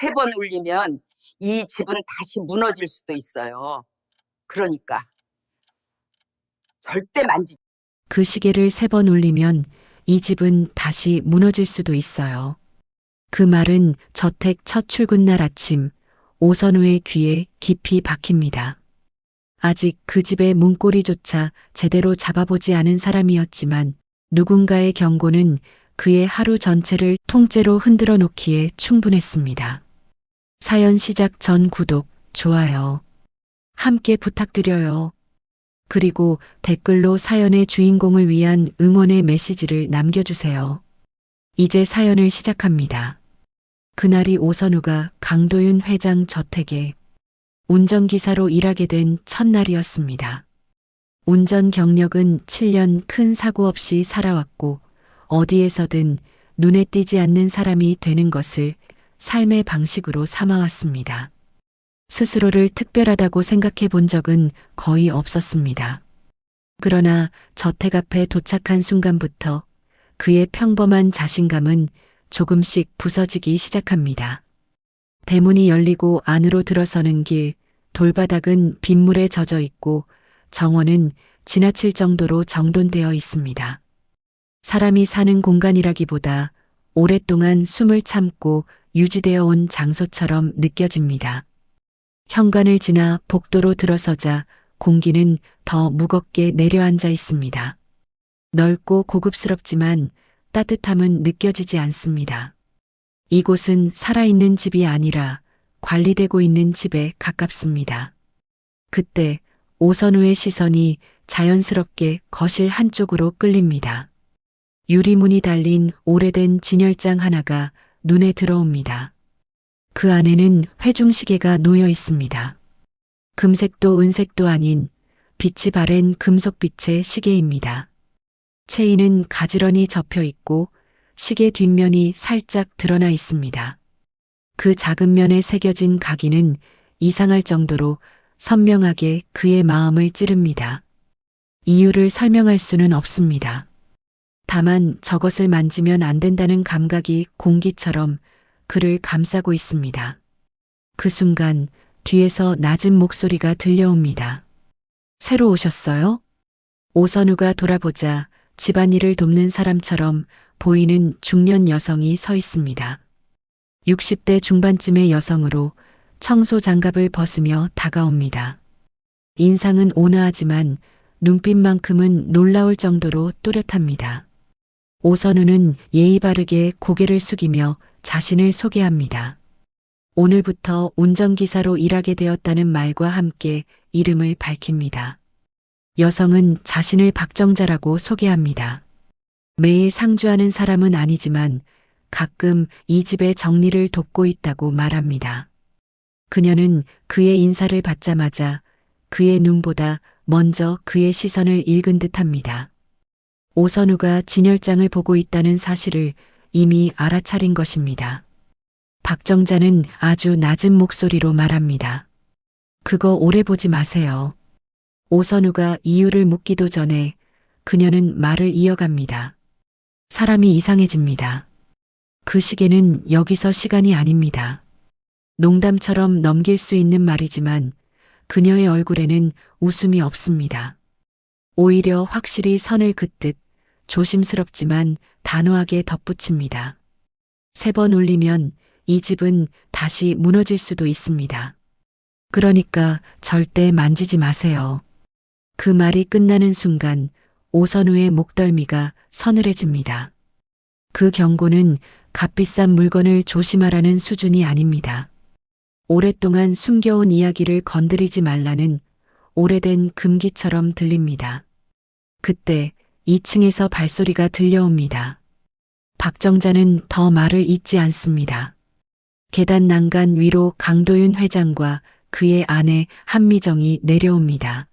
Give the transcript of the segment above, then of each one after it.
세 번 울리면 이 집은 다시 무너질 수도 있어요. 그러니까 절대 만지지. 그 시계를 3번 울리면 이 집은 다시 무너질 수도 있어요. 그 말은 저택 첫 출근 날 아침 오선우의 귀에 깊이 박힙니다. 아직 그 집의 문고리조차 제대로 잡아보지 않은 사람이었지만 누군가의 경고는 그의 하루 전체를 통째로 흔들어 놓기에 충분했습니다. 사연 시작 전 구독, 좋아요. 함께 부탁드려요. 그리고 댓글로 사연의 주인공을 위한 응원의 메시지를 남겨주세요. 이제 사연을 시작합니다. 그날이 오선우가 강도윤 회장 저택에 운전기사로 일하게 된 첫날이었습니다. 운전 경력은 7년, 큰 사고 없이 살아왔고 어디에서든 눈에 띄지 않는 사람이 되는 것을 삶의 방식으로 삼아왔습니다. 스스로를 특별하다고 생각해 본 적은 거의 없었습니다. 그러나 저택 앞에 도착한 순간부터 그의 평범한 자신감은 조금씩 부서지기 시작합니다. 대문이 열리고 안으로 들어서는 길, 돌바닥은 빗물에 젖어 있고 정원은 지나칠 정도로 정돈되어 있습니다. 사람이 사는 공간이라기보다 오랫동안 숨을 참고 유지되어 온 장소처럼 느껴집니다. 현관을 지나 복도로 들어서자 공기는 더 무겁게 내려앉아 있습니다. 넓고 고급스럽지만 따뜻함은 느껴지지 않습니다. 이곳은 살아있는 집이 아니라 관리되고 있는 집에 가깝습니다. 그때 오선우의 시선이 자연스럽게 거실 한쪽으로 끌립니다. 유리문이 달린 오래된 진열장 하나가 눈에 들어옵니다. 그 안에는 회중시계가 놓여 있습니다. 금색도 은색도 아닌 빛이 바랜 금속빛의 시계입니다. 체인은 가지런히 접혀 있고 시계 뒷면이 살짝 드러나 있습니다. 그 작은 면에 새겨진 각인은 이상할 정도로 선명하게 그의 마음을 찌릅니다. 이유를 설명할 수는 없습니다. 다만 저것을 만지면 안 된다는 감각이 공기처럼 그를 감싸고 있습니다. 그 순간 뒤에서 낮은 목소리가 들려옵니다. 새로 오셨어요? 오선우가 돌아보자 집안일을 돕는 사람처럼 보이는 중년 여성이 서 있습니다. 60대 중반쯤의 여성으로 청소 장갑을 벗으며 다가옵니다. 인상은 온화하지만 눈빛만큼은 놀라울 정도로 또렷합니다. 오선우는 예의 바르게 고개를 숙이며 자신을 소개합니다. 오늘부터 운전기사로 일하게 되었다는 말과 함께 이름을 밝힙니다. 여성은 자신을 박정자라고 소개합니다. 매일 상주하는 사람은 아니지만 가끔 이 집의 정리를 돕고 있다고 말합니다. 그녀는 그의 인사를 받자마자 그의 눈보다 먼저 그의 시선을 읽은 듯합니다. 오선우가 진열장을 보고 있다는 사실을 이미 알아차린 것입니다. 박정자는 아주 낮은 목소리로 말합니다. 그거 오래 보지 마세요. 오선우가 이유를 묻기도 전에 그녀는 말을 이어갑니다. 사람이 이상해집니다. 그 시계는 여기서 시간이 아닙니다. 농담처럼 넘길 수 있는 말이지만 그녀의 얼굴에는 웃음이 없습니다. 오히려 확실히 선을 긋듯 조심스럽지만 단호하게 덧붙입니다. 3번 울리면 이 집은 다시 무너질 수도 있습니다. 그러니까 절대 만지지 마세요. 그 말이 끝나는 순간 오선우의 목덜미가 서늘해집니다. 그 경고는 값비싼 물건을 조심하라는 수준이 아닙니다. 오랫동안 숨겨온 이야기를 건드리지 말라는 오래된 금기처럼 들립니다. 그때 2층에서 발소리가 들려옵니다. 박정자는 더 말을 잇지 않습니다. 계단 난간 위로 강도윤 회장과 그의 아내 한미정이 내려옵니다.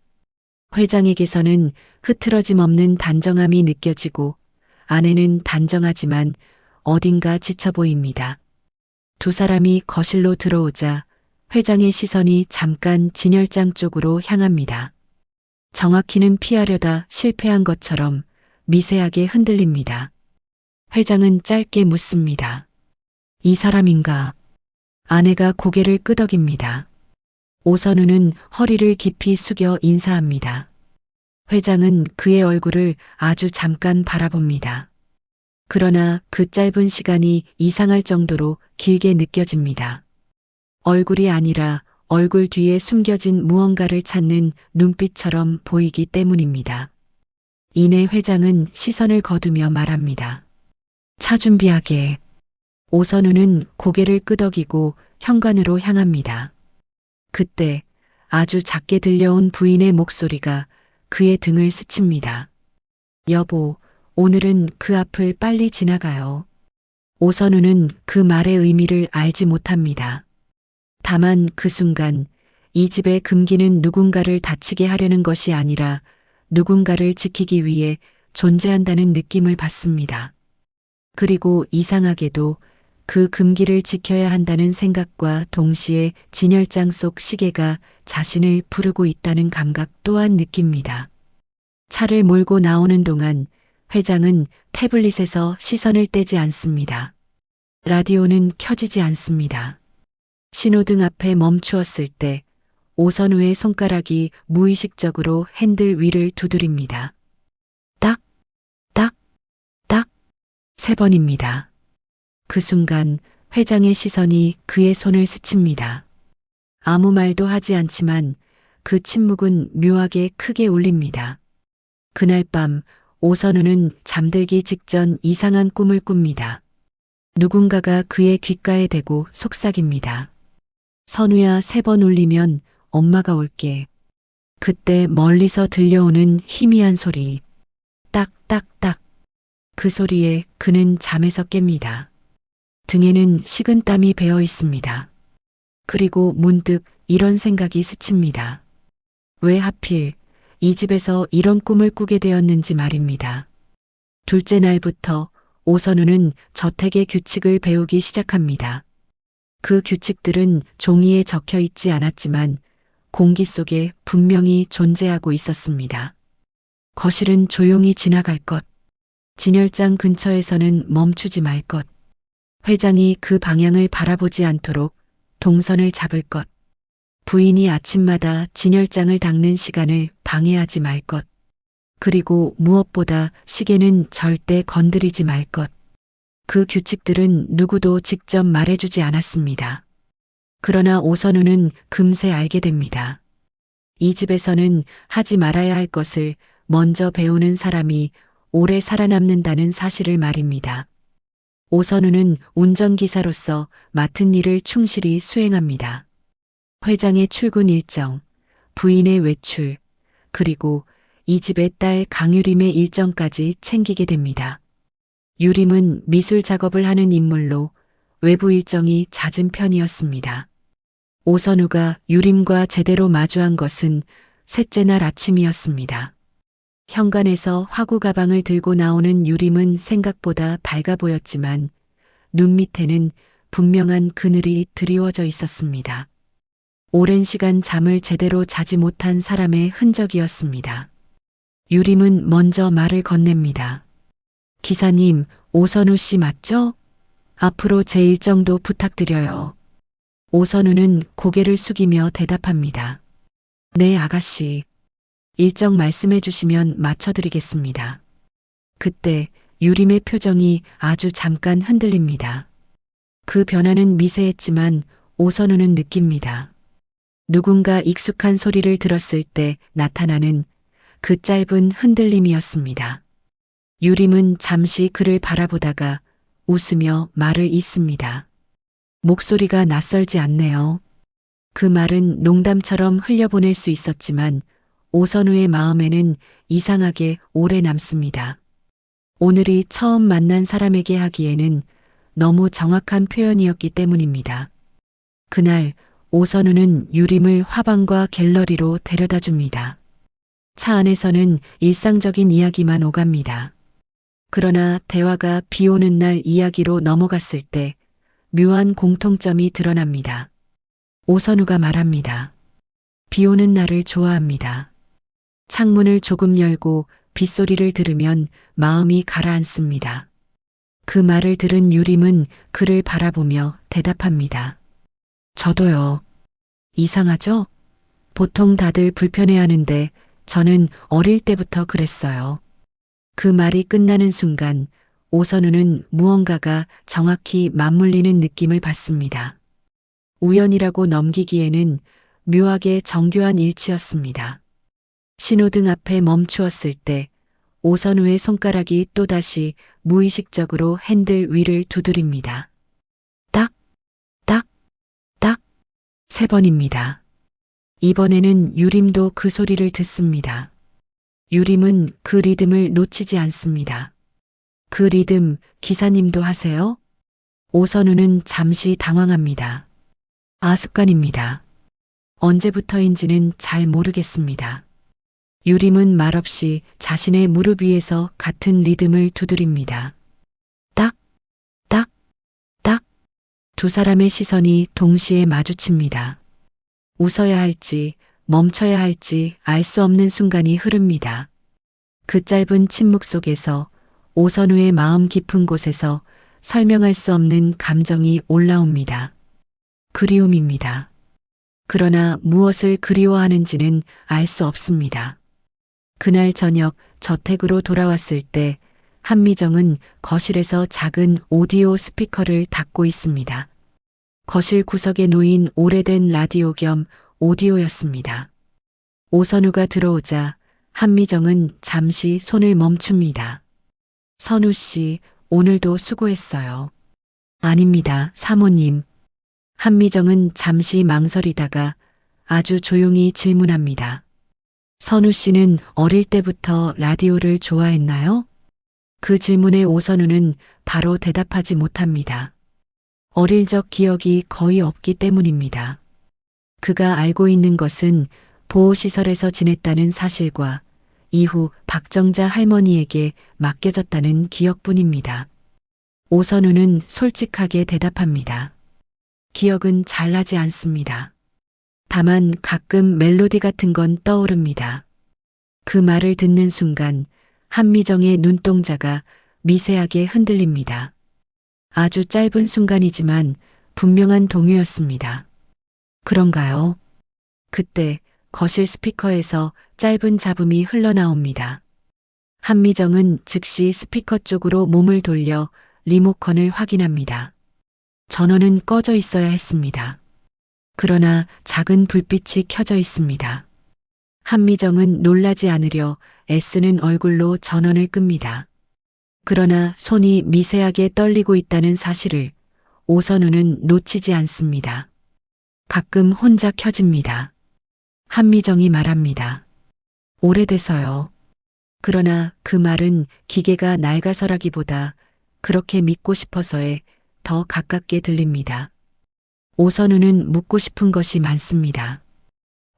회장에게서는 흐트러짐 없는 단정함이 느껴지고 아내는 단정하지만 어딘가 지쳐 보입니다. 두 사람이 거실로 들어오자 회장의 시선이 잠깐 진열장 쪽으로 향합니다. 정확히는 피하려다 실패한 것처럼 미세하게 흔들립니다. 회장은 짧게 묻습니다. 이 사람인가? 아내가 고개를 끄덕입니다. 오선우는 허리를 깊이 숙여 인사합니다. 회장은 그의 얼굴을 아주 잠깐 바라봅니다. 그러나 그 짧은 시간이 이상할 정도로 길게 느껴집니다. 얼굴이 아니라 얼굴 뒤에 숨겨진 무언가를 찾는 눈빛처럼 보이기 때문입니다. 이내 회장은 시선을 거두며 말합니다. 차 준비하게. 오선우는 고개를 끄덕이고 현관으로 향합니다. 그때 아주 작게 들려온 부인의 목소리가 그의 등을 스칩니다. 여보, 오늘은 그 앞을 빨리 지나가요. 오선우는 그 말의 의미를 알지 못합니다. 다만 그 순간 이 집의 금기는 누군가를 다치게 하려는 것이 아니라 누군가를 지키기 위해 존재한다는 느낌을 받습니다. 그리고 이상하게도 그 금기를 지켜야 한다는 생각과 동시에 진열장 속 시계가 자신을 부르고 있다는 감각 또한 느낍니다. 차를 몰고 나오는 동안 회장은 태블릿에서 시선을 떼지 않습니다. 라디오는 켜지지 않습니다. 신호등 앞에 멈추었을 때 오선우의 손가락이 무의식적으로 핸들 위를 두드립니다. 딱, 딱, 딱, 3번입니다. 그 순간 회장의 시선이 그의 손을 스칩니다. 아무 말도 하지 않지만 그 침묵은 묘하게 크게 울립니다. 그날 밤 오선우는 잠들기 직전 이상한 꿈을 꿉니다. 누군가가 그의 귓가에 대고 속삭입니다. 선우야, 3번 울리면 엄마가 올게. 그때 멀리서 들려오는 희미한 소리. 딱딱딱. 그 소리에 그는 잠에서 깹니다. 등에는 식은땀이 배어 있습니다. 그리고 문득 이런 생각이 스칩니다. 왜 하필 이 집에서 이런 꿈을 꾸게 되었는지 말입니다. 둘째 날부터 오선우는 저택의 규칙을 배우기 시작합니다. 그 규칙들은 종이에 적혀 있지 않았지만 공기 속에 분명히 존재하고 있었습니다. 거실은 조용히 지나갈 것. 진열장 근처에서는 멈추지 말 것. 회장이 그 방향을 바라보지 않도록 동선을 잡을 것. 부인이 아침마다 진열장을 닦는 시간을 방해하지 말 것. 그리고 무엇보다 시계는 절대 건드리지 말 것. 그 규칙들은 누구도 직접 말해주지 않았습니다. 그러나 오선우는 금세 알게 됩니다. 이 집에서는 하지 말아야 할 것을 먼저 배우는 사람이 오래 살아남는다는 사실을 말입니다. 오선우는 운전기사로서 맡은 일을 충실히 수행합니다. 회장의 출근 일정, 부인의 외출, 그리고 이 집의 딸 강유림의 일정까지 챙기게 됩니다. 유림은 미술 작업을 하는 인물로 외부 일정이 잦은 편이었습니다. 오선우가 유림과 제대로 마주한 것은 셋째 날 아침이었습니다. 현관에서 화구 가방을 들고 나오는 유림은 생각보다 밝아 보였지만 눈 밑에는 분명한 그늘이 드리워져 있었습니다. 오랜 시간 잠을 제대로 자지 못한 사람의 흔적이었습니다. 유림은 먼저 말을 건넵니다. 기사님, 오선우 씨 맞죠? 앞으로 제 일정도 부탁드려요. 오선우는 고개를 숙이며 대답합니다. 네, 아가씨. 일정 말씀해 주시면 맞춰드리겠습니다. 그때 유림의 표정이 아주 잠깐 흔들립니다. 그 변화는 미세했지만 오선우는 느낍니다. 누군가 익숙한 소리를 들었을 때 나타나는 그 짧은 흔들림이었습니다. 유림은 잠시 그를 바라보다가 웃으며 말을 잇습니다. 목소리가 낯설지 않네요. 그 말은 농담처럼 흘려보낼 수 있었지만 오선우의 마음에는 이상하게 오래 남습니다. 오늘이 처음 만난 사람에게 하기에는 너무 정확한 표현이었기 때문입니다. 그날 오선우는 유림을 화방과 갤러리로 데려다 줍니다. 차 안에서는 일상적인 이야기만 오갑니다. 그러나 대화가 비 오는 날 이야기로 넘어갔을 때 묘한 공통점이 드러납니다. 오선우가 말합니다. 비 오는 날을 좋아합니다. 창문을 조금 열고 빗소리를 들으면 마음이 가라앉습니다. 그 말을 들은 유림은 그를 바라보며 대답합니다. 저도요. 이상하죠? 보통 다들 불편해하는데 저는 어릴 때부터 그랬어요. 그 말이 끝나는 순간 오선우는 무언가가 정확히 맞물리는 느낌을 받습니다. 우연이라고 넘기기에는 묘하게 정교한 일치였습니다. 신호등 앞에 멈추었을 때 오선우의 손가락이 또다시 무의식적으로 핸들 위를 두드립니다. 딱, 딱, 딱, 3번입니다. 이번에는 유림도 그 소리를 듣습니다. 유림은 그 리듬을 놓치지 않습니다. 그 리듬 기사님도 하세요? 오선우는 잠시 당황합니다. 습관입니다. 언제부터인지는 잘 모르겠습니다. 유림은 말없이 자신의 무릎 위에서 같은 리듬을 두드립니다. 딱, 딱, 딱. 두 사람의 시선이 동시에 마주칩니다. 웃어야 할지 멈춰야 할지 알 수 없는 순간이 흐릅니다. 그 짧은 침묵 속에서 오선우의 마음 깊은 곳에서 설명할 수 없는 감정이 올라옵니다. 그리움입니다. 그러나 무엇을 그리워하는지는 알 수 없습니다. 그날 저녁 저택으로 돌아왔을 때 한미정은 거실에서 작은 오디오 스피커를 닫고 있습니다. 거실 구석에 놓인 오래된 라디오 겸 오디오였습니다. 오선우가 들어오자 한미정은 잠시 손을 멈춥니다. 선우 씨, 오늘도 수고했어요. 아닙니다, 사모님. 한미정은 잠시 망설이다가 아주 조용히 질문합니다. 선우 씨는 어릴 때부터 라디오를 좋아했나요? 그 질문에 오선우는 바로 대답하지 못합니다. 어릴 적 기억이 거의 없기 때문입니다. 그가 알고 있는 것은 보호시설에서 지냈다는 사실과 이후 박정자 할머니에게 맡겨졌다는 기억뿐입니다. 오선우는 솔직하게 대답합니다. 기억은 잘 나지 않습니다. 다만 가끔 멜로디 같은 건 떠오릅니다. 그 말을 듣는 순간 한미정의 눈동자가 미세하게 흔들립니다. 아주 짧은 순간이지만 분명한 동요였습니다. 그런가요? 그때 거실 스피커에서 짧은 잡음이 흘러나옵니다. 한미정은 즉시 스피커 쪽으로 몸을 돌려 리모컨을 확인합니다. 전원은 꺼져 있어야 했습니다. 그러나 작은 불빛이 켜져 있습니다. 한미정은 놀라지 않으려 애쓰는 얼굴로 전원을 끕니다. 그러나 손이 미세하게 떨리고 있다는 사실을 오선우는 놓치지 않습니다. 가끔 혼자 켜집니다. 한미정이 말합니다. 오래돼서요. 그러나 그 말은 기계가 낡아서라기보다 그렇게 믿고 싶어서에 더 가깝게 들립니다. 오선우는 묻고 싶은 것이 많습니다.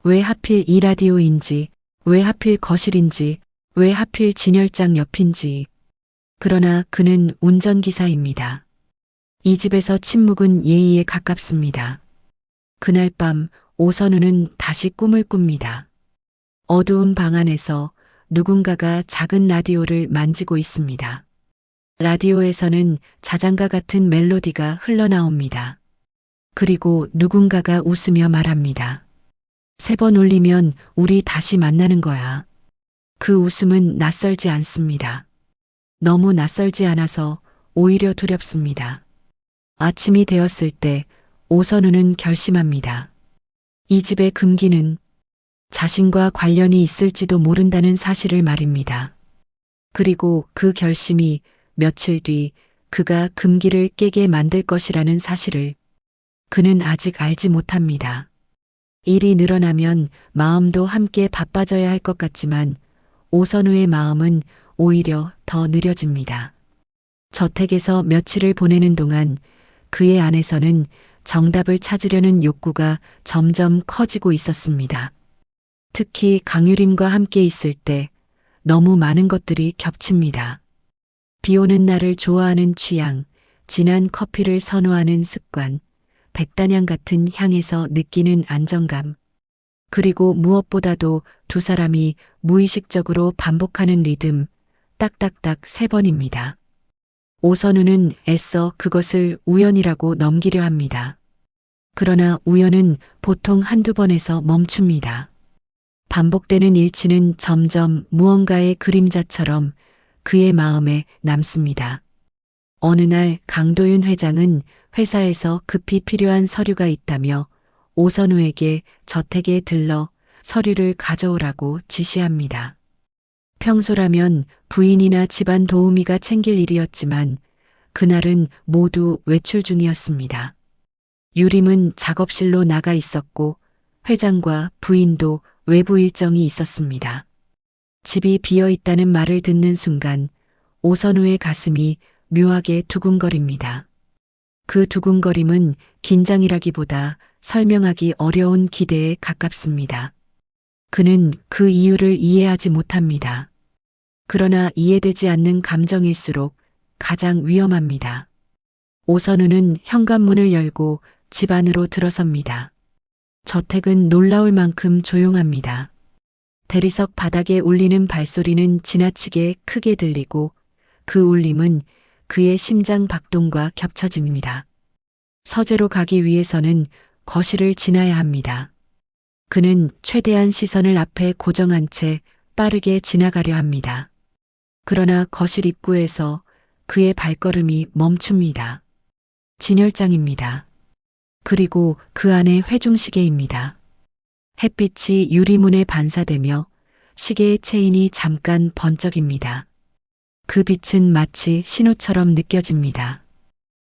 왜 하필 이 라디오인지, 왜 하필 거실인지, 왜 하필 진열장 옆인지. 그러나 그는 운전기사입니다. 이 집에서 침묵은 예의에 가깝습니다. 그날 밤 오선우는 다시 꿈을 꿉니다. 어두운 방 안에서 누군가가 작은 라디오를 만지고 있습니다. 라디오에서는 자장가 같은 멜로디가 흘러나옵니다. 그리고 누군가가 웃으며 말합니다. 3번 울리면 우리 다시 만나는 거야. 그 웃음은 낯설지 않습니다. 너무 낯설지 않아서 오히려 두렵습니다. 아침이 되었을 때 오선우는 결심합니다. 이 집의 금기는 자신과 관련이 있을지도 모른다는 사실을 말입니다. 그리고 그 결심이 며칠 뒤 그가 금기를 깨게 만들 것이라는 사실을 그는 아직 알지 못합니다. 일이 늘어나면 마음도 함께 바빠져야 할 것 같지만 오선우의 마음은 오히려 더 느려집니다. 저택에서 며칠을 보내는 동안 그의 안에서는 정답을 찾으려는 욕구가 점점 커지고 있었습니다. 특히 강유림과 함께 있을 때 너무 많은 것들이 겹칩니다. 비 오는 날을 좋아하는 취향, 진한 커피를 선호하는 습관, 백단향 같은 향에서 느끼는 안정감, 그리고 무엇보다도 두 사람이 무의식적으로 반복하는 리듬, 딱딱딱 3번입니다. 오선우는 애써 그것을 우연이라고 넘기려 합니다. 그러나 우연은 보통 한두 번에서 멈춥니다. 반복되는 일치는 점점 무언가의 그림자처럼 그의 마음에 남습니다. 어느 날 강도윤 회장은 회사에서 급히 필요한 서류가 있다며 오선우에게 저택에 들러 서류를 가져오라고 지시합니다. 평소라면 부인이나 집안 도우미가 챙길 일이었지만 그날은 모두 외출 중이었습니다. 유림은 작업실로 나가 있었고 회장과 부인도 외부 일정이 있었습니다. 집이 비어 있다는 말을 듣는 순간 오선우의 가슴이 묘하게 두근거립니다. 그 두근거림은 긴장이라기보다 설명하기 어려운 기대에 가깝습니다. 그는 그 이유를 이해하지 못합니다. 그러나 이해되지 않는 감정일수록 가장 위험합니다. 오선우는 현관문을 열고 집 안으로 들어섭니다. 저택은 놀라울 만큼 조용합니다. 대리석 바닥에 울리는 발소리는 지나치게 크게 들리고 그 울림은 그의 심장 박동과 겹쳐집니다. 서재로 가기 위해서는 거실을 지나야 합니다. 그는 최대한 시선을 앞에 고정한 채 빠르게 지나가려 합니다. 그러나 거실 입구에서 그의 발걸음이 멈춥니다. 진열장입니다. 그리고 그 안에 회중시계입니다. 햇빛이 유리문에 반사되며 시계의 체인이 잠깐 번쩍입니다. 그 빛은 마치 신호처럼 느껴집니다.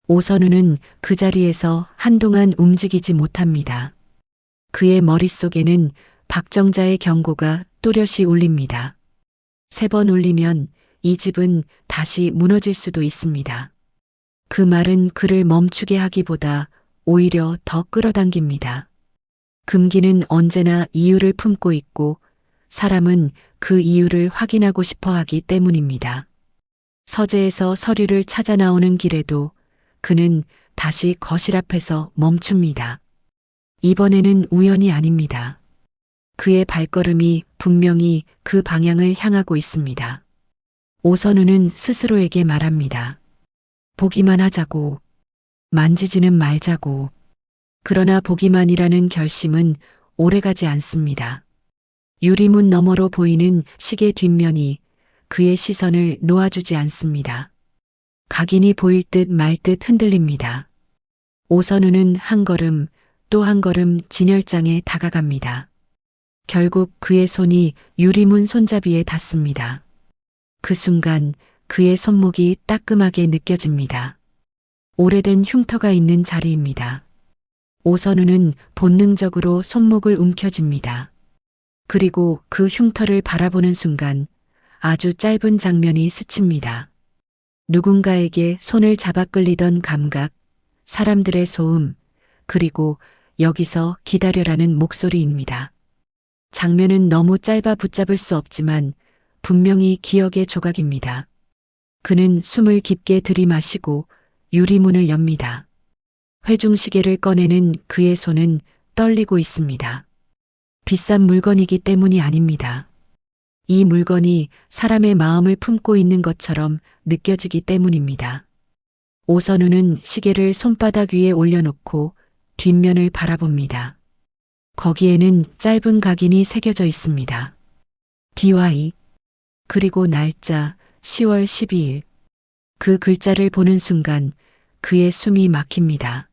오선우는 그 자리에서 한동안 움직이지 못합니다. 그의 머릿속에는 박정자의 경고가 또렷이 울립니다. 3번 울리면 이 집은 다시 무너질 수도 있습니다. 그 말은 그를 멈추게 하기보다 오히려 더 끌어당깁니다. 금기는 언제나 이유를 품고 있고 사람은 그 이유를 확인하고 싶어 하기 때문입니다. 서재에서 서류를 찾아 나오는 길에도 그는 다시 거실 앞에서 멈춥니다. 이번에는 우연이 아닙니다. 그의 발걸음이 분명히 그 방향을 향하고 있습니다. 오선우는 스스로에게 말합니다. 보기만 하자고. 만지지는 말자고. 그러나 보기만이라는 결심은 오래가지 않습니다. 유리문 너머로 보이는 시계 뒷면이 그의 시선을 놓아주지 않습니다. 각인이 보일 듯 말 듯 흔들립니다. 오선우는 한 걸음 또 한 걸음 진열장에 다가갑니다. 결국 그의 손이 유리문 손잡이에 닿습니다. 그 순간 그의 손목이 따끔하게 느껴집니다. 오래된 흉터가 있는 자리입니다. 오선우는 본능적으로 손목을 움켜쥡니다. 그리고 그 흉터를 바라보는 순간 아주 짧은 장면이 스칩니다. 누군가에게 손을 잡아 끌리던 감각, 사람들의 소음, 그리고 여기서 기다려라는 목소리입니다. 장면은 너무 짧아 붙잡을 수 없지만 분명히 기억의 조각입니다. 그는 숨을 깊게 들이마시고 유리문을 엽니다. 회중시계를 꺼내는 그의 손은 떨리고 있습니다. 비싼 물건이기 때문이 아닙니다. 이 물건이 사람의 마음을 품고 있는 것처럼 느껴지기 때문입니다. 오선우는 시계를 손바닥 위에 올려놓고 뒷면을 바라봅니다. 거기에는 짧은 각인이 새겨져 있습니다. DY 그리고 날짜 10월 12일. 그 글자를 보는 순간 그의 숨이 막힙니다.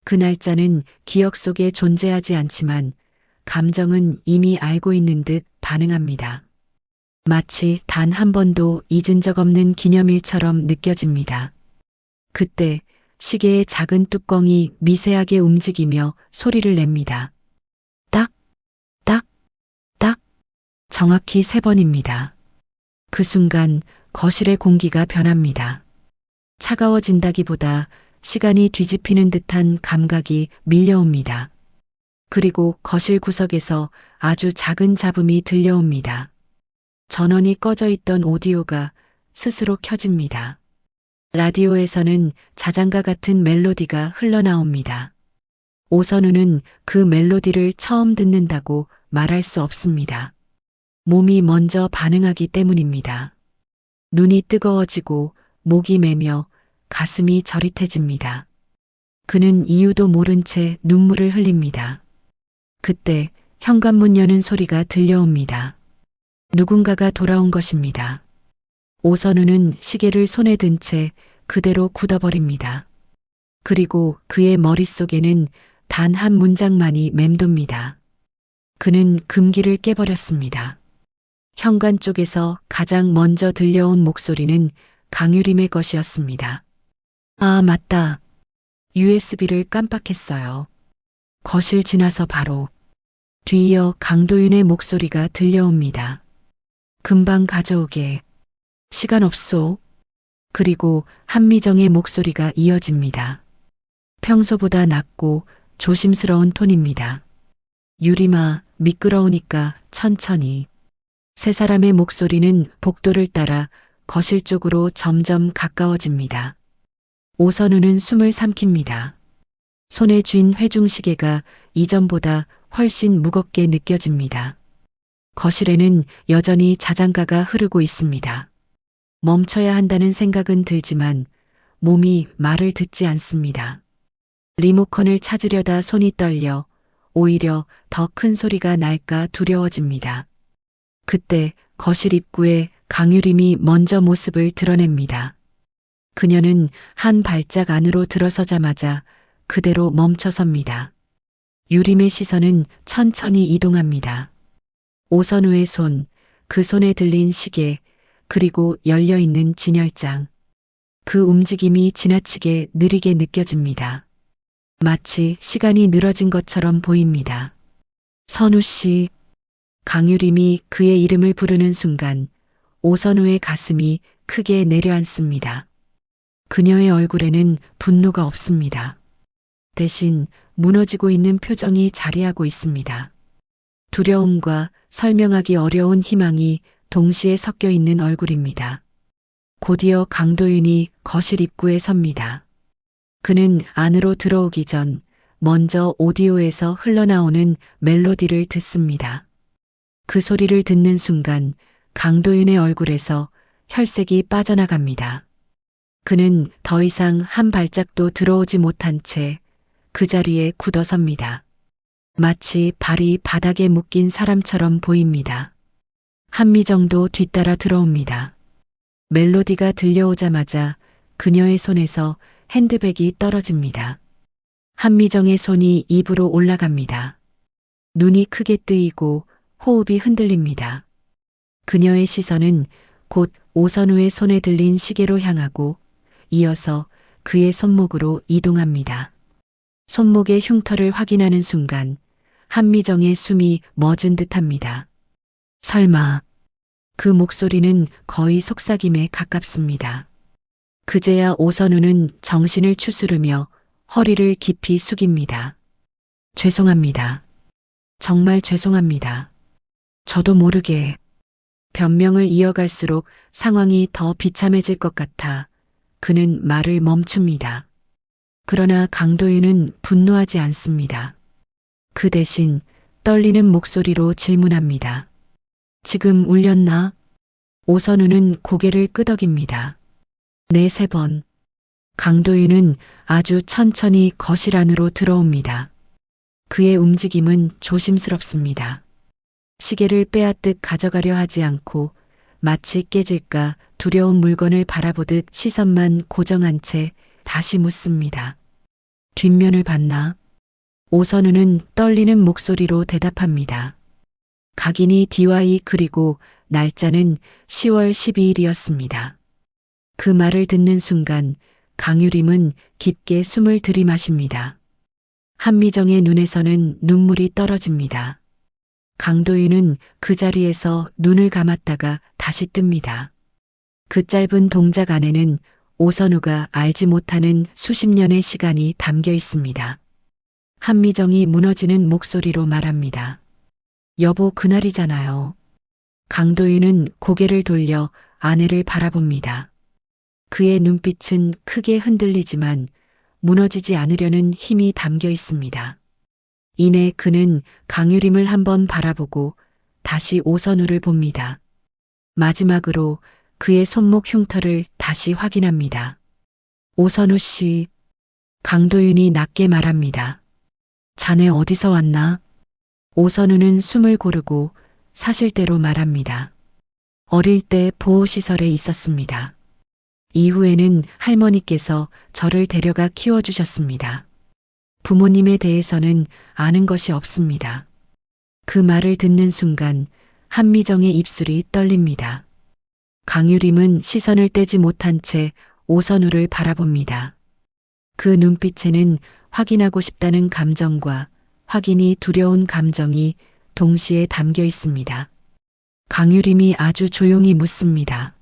그 날짜는 기억 속에 존재하지 않지만 감정은 이미 알고 있는 듯 반응합니다. 마치 단 한 번도 잊은 적 없는 기념일처럼 느껴집니다. 그때 시계의 작은 뚜껑이 미세하게 움직이며 소리를 냅니다. 딱, 딱, 딱. 정확히 3번입니다. 그 순간 거실의 공기가 변합니다. 차가워진다기보다 시간이 뒤집히는 듯한 감각이 밀려옵니다. 그리고 거실 구석에서 아주 작은 잡음이 들려옵니다. 전원이 꺼져 있던 오디오가 스스로 켜집니다. 라디오에서는 자장가 같은 멜로디가 흘러나옵니다. 오선우는 그 멜로디를 처음 듣는다고 말할 수 없습니다. 몸이 먼저 반응하기 때문입니다. 눈이 뜨거워지고 목이 메며 가슴이 저릿해집니다. 그는 이유도 모른 채 눈물을 흘립니다. 그때 현관문 여는 소리가 들려옵니다. 누군가가 돌아온 것입니다. 오선우는 시계를 손에 든 채 그대로 굳어버립니다. 그리고 그의 머릿속에는 단 한 문장만이 맴돕니다. 그는 금기를 깨버렸습니다. 현관 쪽에서 가장 먼저 들려온 목소리는 강유림의 것이었습니다. 아, 맞다. USB를 깜빡했어요. 거실 지나서 바로 뒤이어 강도윤의 목소리가 들려옵니다. 금방 가져오게. 시간 없소. 그리고 한미정의 목소리가 이어집니다. 평소보다 낮고 조심스러운 톤입니다. 유림아, 미끄러우니까 천천히. 세 사람의 목소리는 복도를 따라 거실 쪽으로 점점 가까워집니다. 오선우는 숨을 삼킵니다. 손에 쥔 회중시계가 이전보다 훨씬 무겁게 느껴집니다. 거실에는 여전히 자장가가 흐르고 있습니다. 멈춰야 한다는 생각은 들지만 몸이 말을 듣지 않습니다. 리모컨을 찾으려다 손이 떨려 오히려 더 큰 소리가 날까 두려워집니다. 그때 거실 입구에 강유림이 먼저 모습을 드러냅니다. 그녀는 한 발짝 안으로 들어서자마자 그대로 멈춰섭니다. 유림의 시선은 천천히 이동합니다. 오선우의 손, 그 손에 들린 시계, 그리고 열려있는 진열장. 그 움직임이 지나치게 느리게 느껴집니다. 마치 시간이 늘어진 것처럼 보입니다. 선우 씨. 강유림이 그의 이름을 부르는 순간 오선우의 가슴이 크게 내려앉습니다. 그녀의 얼굴에는 분노가 없습니다. 대신 무너지고 있는 표정이 자리하고 있습니다. 두려움과 설명하기 어려운 희망이 동시에 섞여 있는 얼굴입니다. 곧이어 강도윤이 거실 입구에 섭니다. 그는 안으로 들어오기 전 먼저 오디오에서 흘러나오는 멜로디를 듣습니다. 그 소리를 듣는 순간 강도윤의 얼굴에서 혈색이 빠져나갑니다. 그는 더 이상 한 발짝도 들어오지 못한 채 그 자리에 굳어섭니다. 마치 발이 바닥에 묶인 사람처럼 보입니다. 한미정도 뒤따라 들어옵니다. 멜로디가 들려오자마자 그녀의 손에서 핸드백이 떨어집니다. 한미정의 손이 입으로 올라갑니다. 눈이 크게 뜨이고 호흡이 흔들립니다. 그녀의 시선은 곧 오선우의 손에 들린 시계로 향하고 이어서 그의 손목으로 이동합니다. 손목의 흉터를 확인하는 순간 한미정의 숨이 멎은 듯합니다. 설마. 그 목소리는 거의 속삭임에 가깝습니다. 그제야 오선우는 정신을 추스르며 허리를 깊이 숙입니다. 죄송합니다. 정말 죄송합니다. 저도 모르게. 변명을 이어갈수록 상황이 더 비참해질 것 같아 그는 말을 멈춥니다. 그러나 강도윤은 분노하지 않습니다. 그 대신 떨리는 목소리로 질문합니다. 지금 울렸나? 오선우는 고개를 끄덕입니다. 네, 3번. 강도윤은 아주 천천히 거실 안으로 들어옵니다. 그의 움직임은 조심스럽습니다. 시계를 빼앗듯 가져가려 하지 않고 마치 깨질까 두려운 물건을 바라보듯 시선만 고정한 채 다시 묻습니다. 뒷면을 봤나? 오선우는 떨리는 목소리로 대답합니다. 각인이 DY 그리고 날짜는 10월 12일이었습니다. 그 말을 듣는 순간 강유림은 깊게 숨을 들이마십니다. 한미정의 눈에서는 눈물이 떨어집니다. 강도윤은 그 자리에서 눈을 감았다가 다시 뜹니다. 그 짧은 동작 안에는 오선우가 알지 못하는 수십 년의 시간이 담겨 있습니다. 한미정이 무너지는 목소리로 말합니다. 여보, 그날이잖아요. 강도윤은 고개를 돌려 아내를 바라봅니다. 그의 눈빛은 크게 흔들리지만 무너지지 않으려는 힘이 담겨 있습니다. 이내 그는 강유림을 한번 바라보고 다시 오선우를 봅니다. 마지막으로 그의 손목 흉터를 다시 확인합니다. 오선우 씨. 강도윤이 낮게 말합니다. 자네 어디서 왔나? 오선우는 숨을 고르고 사실대로 말합니다. 어릴 때 보호시설에 있었습니다. 이후에는 할머니께서 저를 데려가 키워주셨습니다. 부모님에 대해서는 아는 것이 없습니다. 그 말을 듣는 순간 한미정의 입술이 떨립니다. 강유림은 시선을 떼지 못한 채 오선우를 바라봅니다. 그 눈빛에는 확인하고 싶다는 감정과 확인이 두려운 감정이 동시에 담겨 있습니다. 강유림이 아주 조용히 묻습니다.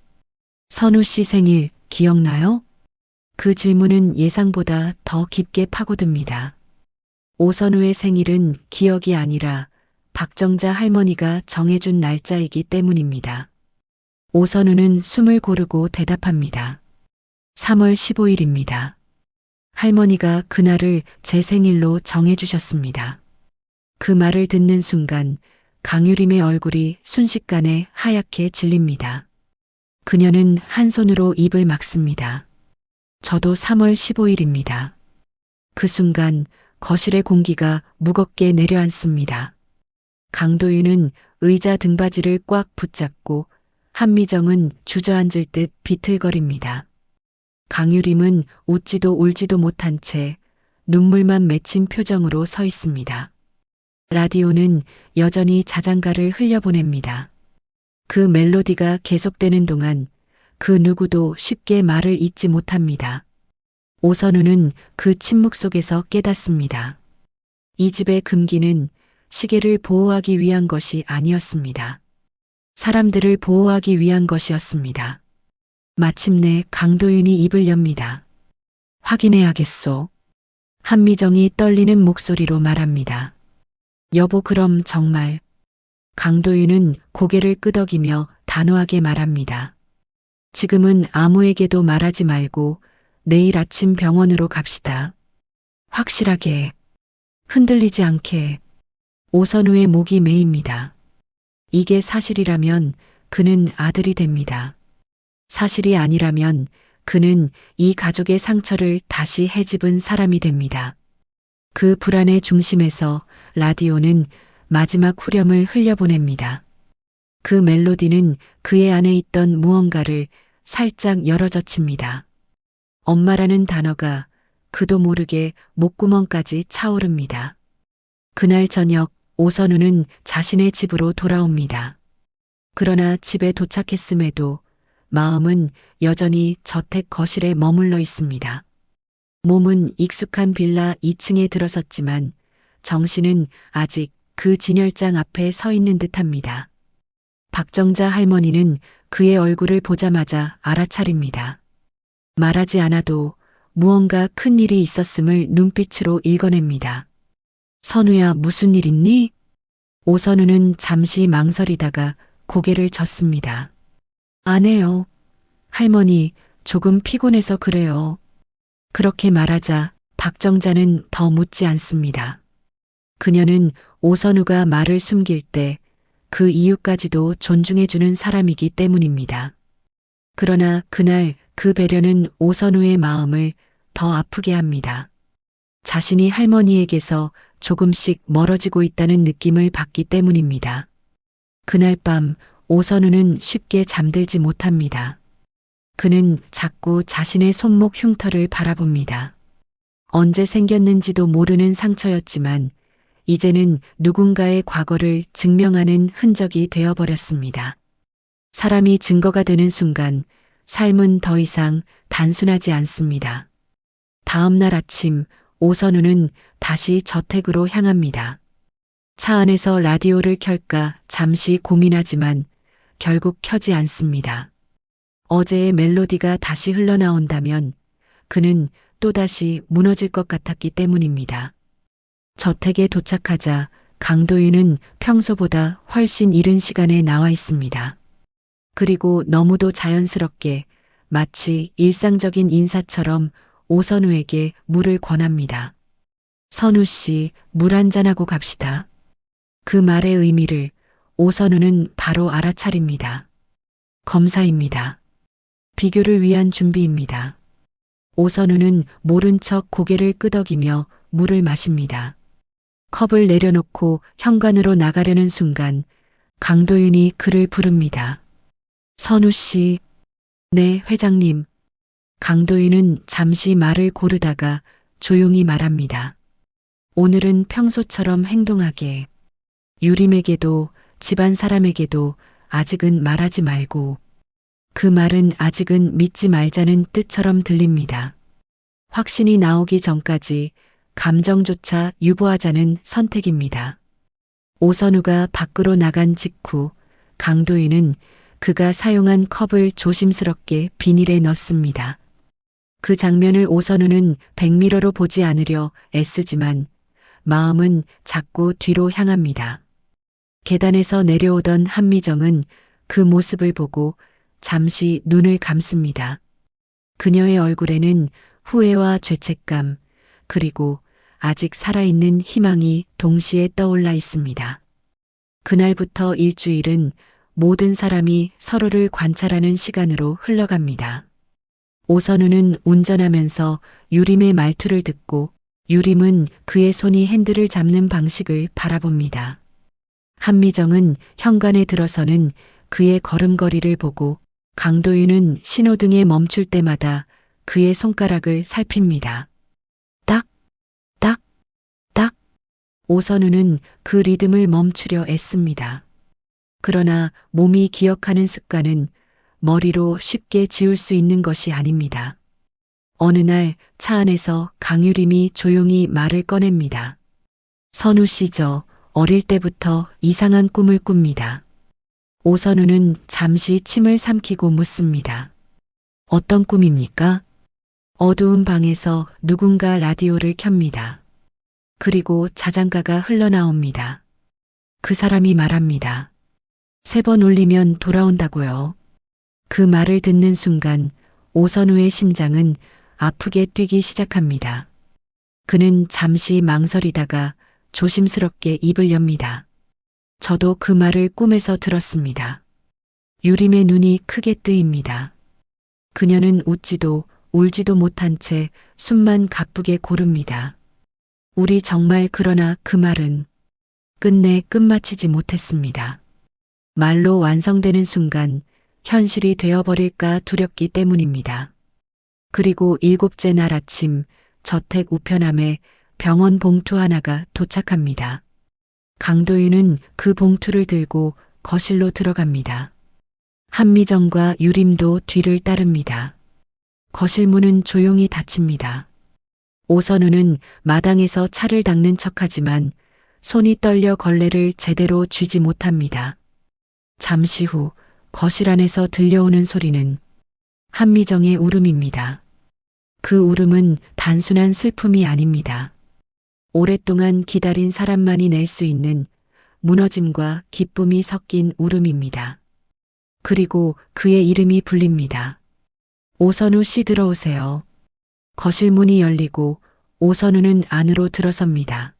선우 씨 생일 기억나요? 그 질문은 예상보다 더 깊게 파고듭니다. 오선우의 생일은 기억이 아니라 박정자 할머니가 정해준 날짜이기 때문입니다. 오선우는 숨을 고르고 대답합니다. 3월 15일입니다. 할머니가 그날을 제 생일로 정해주셨습니다. 그 말을 듣는 순간 강유림의 얼굴이 순식간에 하얗게 질립니다. 그녀는 한 손으로 입을 막습니다. 저도 3월 15일입니다. 그 순간 거실의 공기가 무겁게 내려앉습니다. 강도윤은 의자 등받이를 꽉 붙잡고 한미정은 주저앉을 듯 비틀거립니다. 강유림은 웃지도 울지도 못한 채 눈물만 맺힌 표정으로 서 있습니다. 라디오는 여전히 자장가를 흘려보냅니다. 그 멜로디가 계속되는 동안 그 누구도 쉽게 말을 잇지 못합니다. 오선우는 그 침묵 속에서 깨닫습니다. 이 집의 금기는 시계를 보호하기 위한 것이 아니었습니다. 사람들을 보호하기 위한 것이었습니다. 마침내 강도윤이 입을 엽니다. 확인해야겠소. 한미정이 떨리는 목소리로 말합니다. 여보, 그럼 정말. 강도윤은 고개를 끄덕이며 단호하게 말합니다. 지금은 아무에게도 말하지 말고 내일 아침 병원으로 갑시다. 확실하게, 흔들리지 않게. 오선우의 목이 메입니다. 이게 사실이라면 그는 아들이 됩니다. 사실이 아니라면 그는 이 가족의 상처를 다시 헤집은 사람이 됩니다. 그 불안의 중심에서 라디오는 마지막 후렴을 흘려보냅니다. 그 멜로디는 그의 안에 있던 무언가를 살짝 열어젖힙니다. 엄마라는 단어가 그도 모르게 목구멍까지 차오릅니다. 그날 저녁 오선우는 자신의 집으로 돌아옵니다. 그러나 집에 도착했음에도 마음은 여전히 저택 거실에 머물러 있습니다. 몸은 익숙한 빌라 2층에 들어섰지만 정신은 아직 그 진열장 앞에 서 있는 듯합니다. 박정자 할머니는 그의 얼굴을 보자마자 알아차립니다. 말하지 않아도 무언가 큰 일이 있었음을 눈빛으로 읽어냅니다. 선우야, 무슨 일 있니? 오선우는 잠시 망설이다가 고개를 젓습니다. 안 해요. 할머니, 조금 피곤해서 그래요. 그렇게 말하자 박정자는 더 묻지 않습니다. 그녀는 오선우가 말을 숨길 때 그 이유까지도 존중해주는 사람이기 때문입니다. 그러나 그날 그 배려는 오선우의 마음을 더 아프게 합니다. 자신이 할머니에게서 조금씩 멀어지고 있다는 느낌을 받기 때문입니다. 그날 밤 오선우는 쉽게 잠들지 못합니다. 그는 자꾸 자신의 손목 흉터를 바라봅니다. 언제 생겼는지도 모르는 상처였지만 이제는 누군가의 과거를 증명하는 흔적이 되어버렸습니다. 사람이 증거가 되는 순간 삶은 더 이상 단순하지 않습니다. 다음 날 아침 오선우는 다시 저택으로 향합니다. 차 안에서 라디오를 켤까 잠시 고민하지만 결국 켜지 않습니다. 어제의 멜로디가 다시 흘러나온다면 그는 또다시 무너질 것 같았기 때문입니다. 저택에 도착하자 강도윤은 평소보다 훨씬 이른 시간에 나와 있습니다. 그리고 너무도 자연스럽게 마치 일상적인 인사처럼 오선우에게 물을 권합니다. 선우 씨, 물 한잔하고 갑시다. 그 말의 의미를 오선우는 바로 알아차립니다. 검사입니다. 비교를 위한 준비입니다. 오선우는 모른 척 고개를 끄덕이며 물을 마십니다. 컵을 내려놓고 현관으로 나가려는 순간 강도윤이 그를 부릅니다. 선우 씨. 네, 회장님. 강도윤은 잠시 말을 고르다가 조용히 말합니다. 오늘은 평소처럼 행동하게. 유림에게도 집안 사람에게도 아직은 말하지 말고. 그 말은 아직은 믿지 말자는 뜻처럼 들립니다. 확신이 나오기 전까지 감정조차 유보하자는 선택입니다. 오선우가 밖으로 나간 직후 강도윤은 그가 사용한 컵을 조심스럽게 비닐에 넣습니다. 그 장면을 오선우는 백미러로 보지 않으려 애쓰지만 마음은 자꾸 뒤로 향합니다. 계단에서 내려오던 한미정은 그 모습을 보고 잠시 눈을 감습니다. 그녀의 얼굴에는 후회와 죄책감, 그리고 아직 살아있는 희망이 동시에 떠올라 있습니다. 그날부터 일주일은 모든 사람이 서로를 관찰하는 시간으로 흘러갑니다. 오선우는 운전하면서 유림의 말투를 듣고 유림은 그의 손이 핸들을 잡는 방식을 바라봅니다. 한미정은 현관에 들어서는 그의 걸음걸이를 보고 강도윤은 신호등에 멈출 때마다 그의 손가락을 살핍니다. 딱, 딱, 딱. 오선우는 그 리듬을 멈추려 애씁니다. 그러나 몸이 기억하는 습관은 머리로 쉽게 지울 수 있는 것이 아닙니다. 어느 날 차 안에서 강유림이 조용히 말을 꺼냅니다. 선우 씨, 저 어릴 때부터 이상한 꿈을 꿉니다. 오선우는 잠시 침을 삼키고 묻습니다. 어떤 꿈입니까? 어두운 방에서 누군가 라디오를 켭니다. 그리고 자장가가 흘러나옵니다. 그 사람이 말합니다. 3번 울리면 돌아온다고요. 그 말을 듣는 순간 오선우의 심장은 아프게 뛰기 시작합니다. 그는 잠시 망설이다가 조심스럽게 입을 엽니다. 저도 그 말을 꿈에서 들었습니다. 유림의 눈이 크게 뜨입니다. 그녀는 웃지도 울지도 못한 채 숨만 가쁘게 고릅니다. 우리 정말 그러나 그 말은 끝내 끝마치지 못했습니다. 말로 완성되는 순간 현실이 되어버릴까 두렵기 때문입니다. 그리고 7째 날 아침 저택 우편함에 병원 봉투 하나가 도착합니다. 강도윤은 그 봉투를 들고 거실로 들어갑니다. 한미정과 유림도 뒤를 따릅니다. 거실 문은 조용히 닫힙니다. 오선우는 마당에서 차를 닦는 척하지만 손이 떨려 걸레를 제대로 쥐지 못합니다. 잠시 후 거실 안에서 들려오는 소리는 한미정의 울음입니다. 그 울음은 단순한 슬픔이 아닙니다. 오랫동안 기다린 사람만이 낼 수 있는 무너짐과 기쁨이 섞인 울음입니다. 그리고 그의 이름이 불립니다. 오선우 씨, 들어오세요. 거실 문이 열리고 오선우는 안으로 들어섭니다.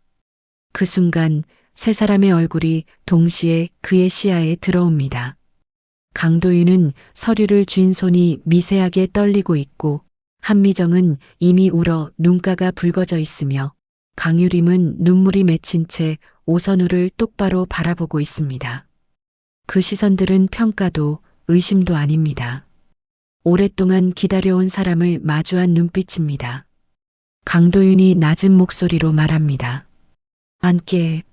그 순간 3사람의 얼굴이 동시에 그의 시야에 들어옵니다. 강도윤은 서류를 쥔 손이 미세하게 떨리고 있고 한미정은 이미 울어 눈가가 붉어져 있으며 강유림은 눈물이 맺힌 채 오선우를 똑바로 바라보고 있습니다. 그 시선들은 평가도 의심도 아닙니다. 오랫동안 기다려온 사람을 마주한 눈빛입니다. 강도윤이 낮은 목소리로 말합니다. 앉게.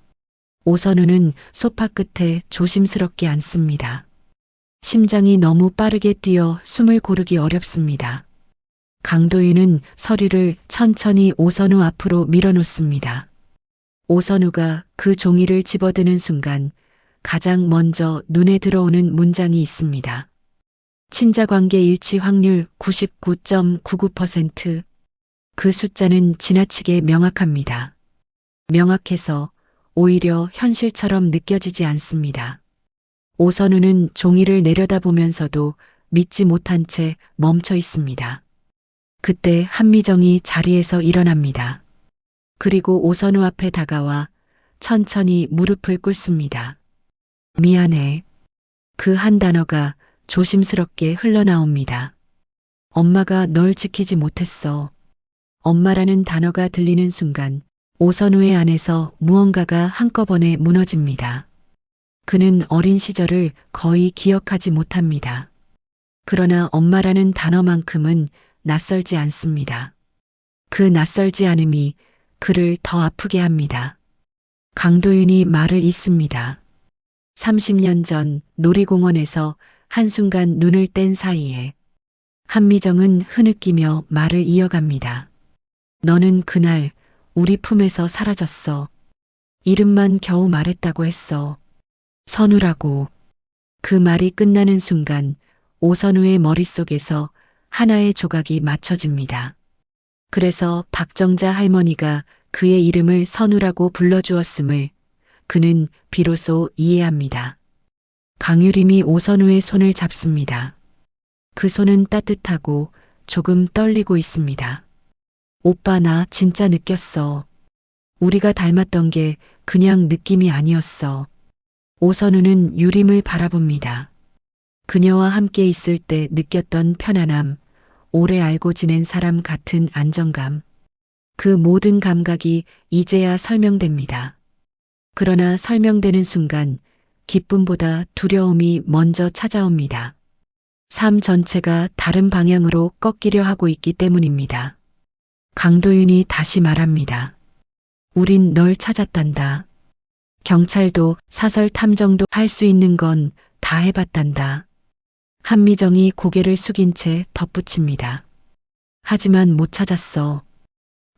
오선우는 소파 끝에 조심스럽게 앉습니다. 심장이 너무 빠르게 뛰어 숨을 고르기 어렵습니다. 강도윤은 서류를 천천히 오선우 앞으로 밀어놓습니다. 오선우가 그 종이를 집어드는 순간 가장 먼저 눈에 들어오는 문장이 있습니다. 친자관계 일치 확률 99.99%. 그 숫자는 지나치게 명확합니다. 명확해서 오히려 현실처럼 느껴지지 않습니다. 오선우는 종이를 내려다보면서도 믿지 못한 채 멈춰 있습니다. 그때 한미정이 자리에서 일어납니다. 그리고 오선우 앞에 다가와 천천히 무릎을 꿇습니다. 미안해. 그 한 단어가 조심스럽게 흘러나옵니다. 엄마가 널 지키지 못했어. 엄마라는 단어가 들리는 순간 오선우의 안에서 무언가가 한꺼번에 무너집니다. 그는 어린 시절을 거의 기억하지 못합니다. 그러나 엄마라는 단어만큼은 낯설지 않습니다. 그 낯설지 않음이 그를 더 아프게 합니다. 강도윤이 말을 잇습니다. 30년 전 놀이공원에서 한순간 눈을 뗀 사이에 한미정은 흐느끼며 말을 이어갑니다. 너는 그날 우리 품에서 사라졌어. 이름만 겨우 말했다고 했어. 선우라고. 그 말이 끝나는 순간 오선우의 머릿속에서 하나의 조각이 맞춰집니다. 그래서 박정자 할머니가 그의 이름을 선우라고 불러주었음을 그는 비로소 이해합니다. 강유림이 오선우의 손을 잡습니다. 그 손은 따뜻하고 조금 떨리고 있습니다. 오빠, 나 진짜 느꼈어. 우리가 닮았던 게 그냥 느낌이 아니었어. 오선우는 유림을 바라봅니다. 그녀와 함께 있을 때 느꼈던 편안함, 오래 알고 지낸 사람 같은 안정감. 그 모든 감각이 이제야 설명됩니다. 그러나 설명되는 순간 기쁨보다 두려움이 먼저 찾아옵니다. 삶 전체가 다른 방향으로 꺾이려 하고 있기 때문입니다. 강도윤이 다시 말합니다. 우린 널 찾았단다. 경찰도 사설 탐정도 할 수 있는 건 다 해봤단다. 한미정이 고개를 숙인 채 덧붙입니다. 하지만 못 찾았어.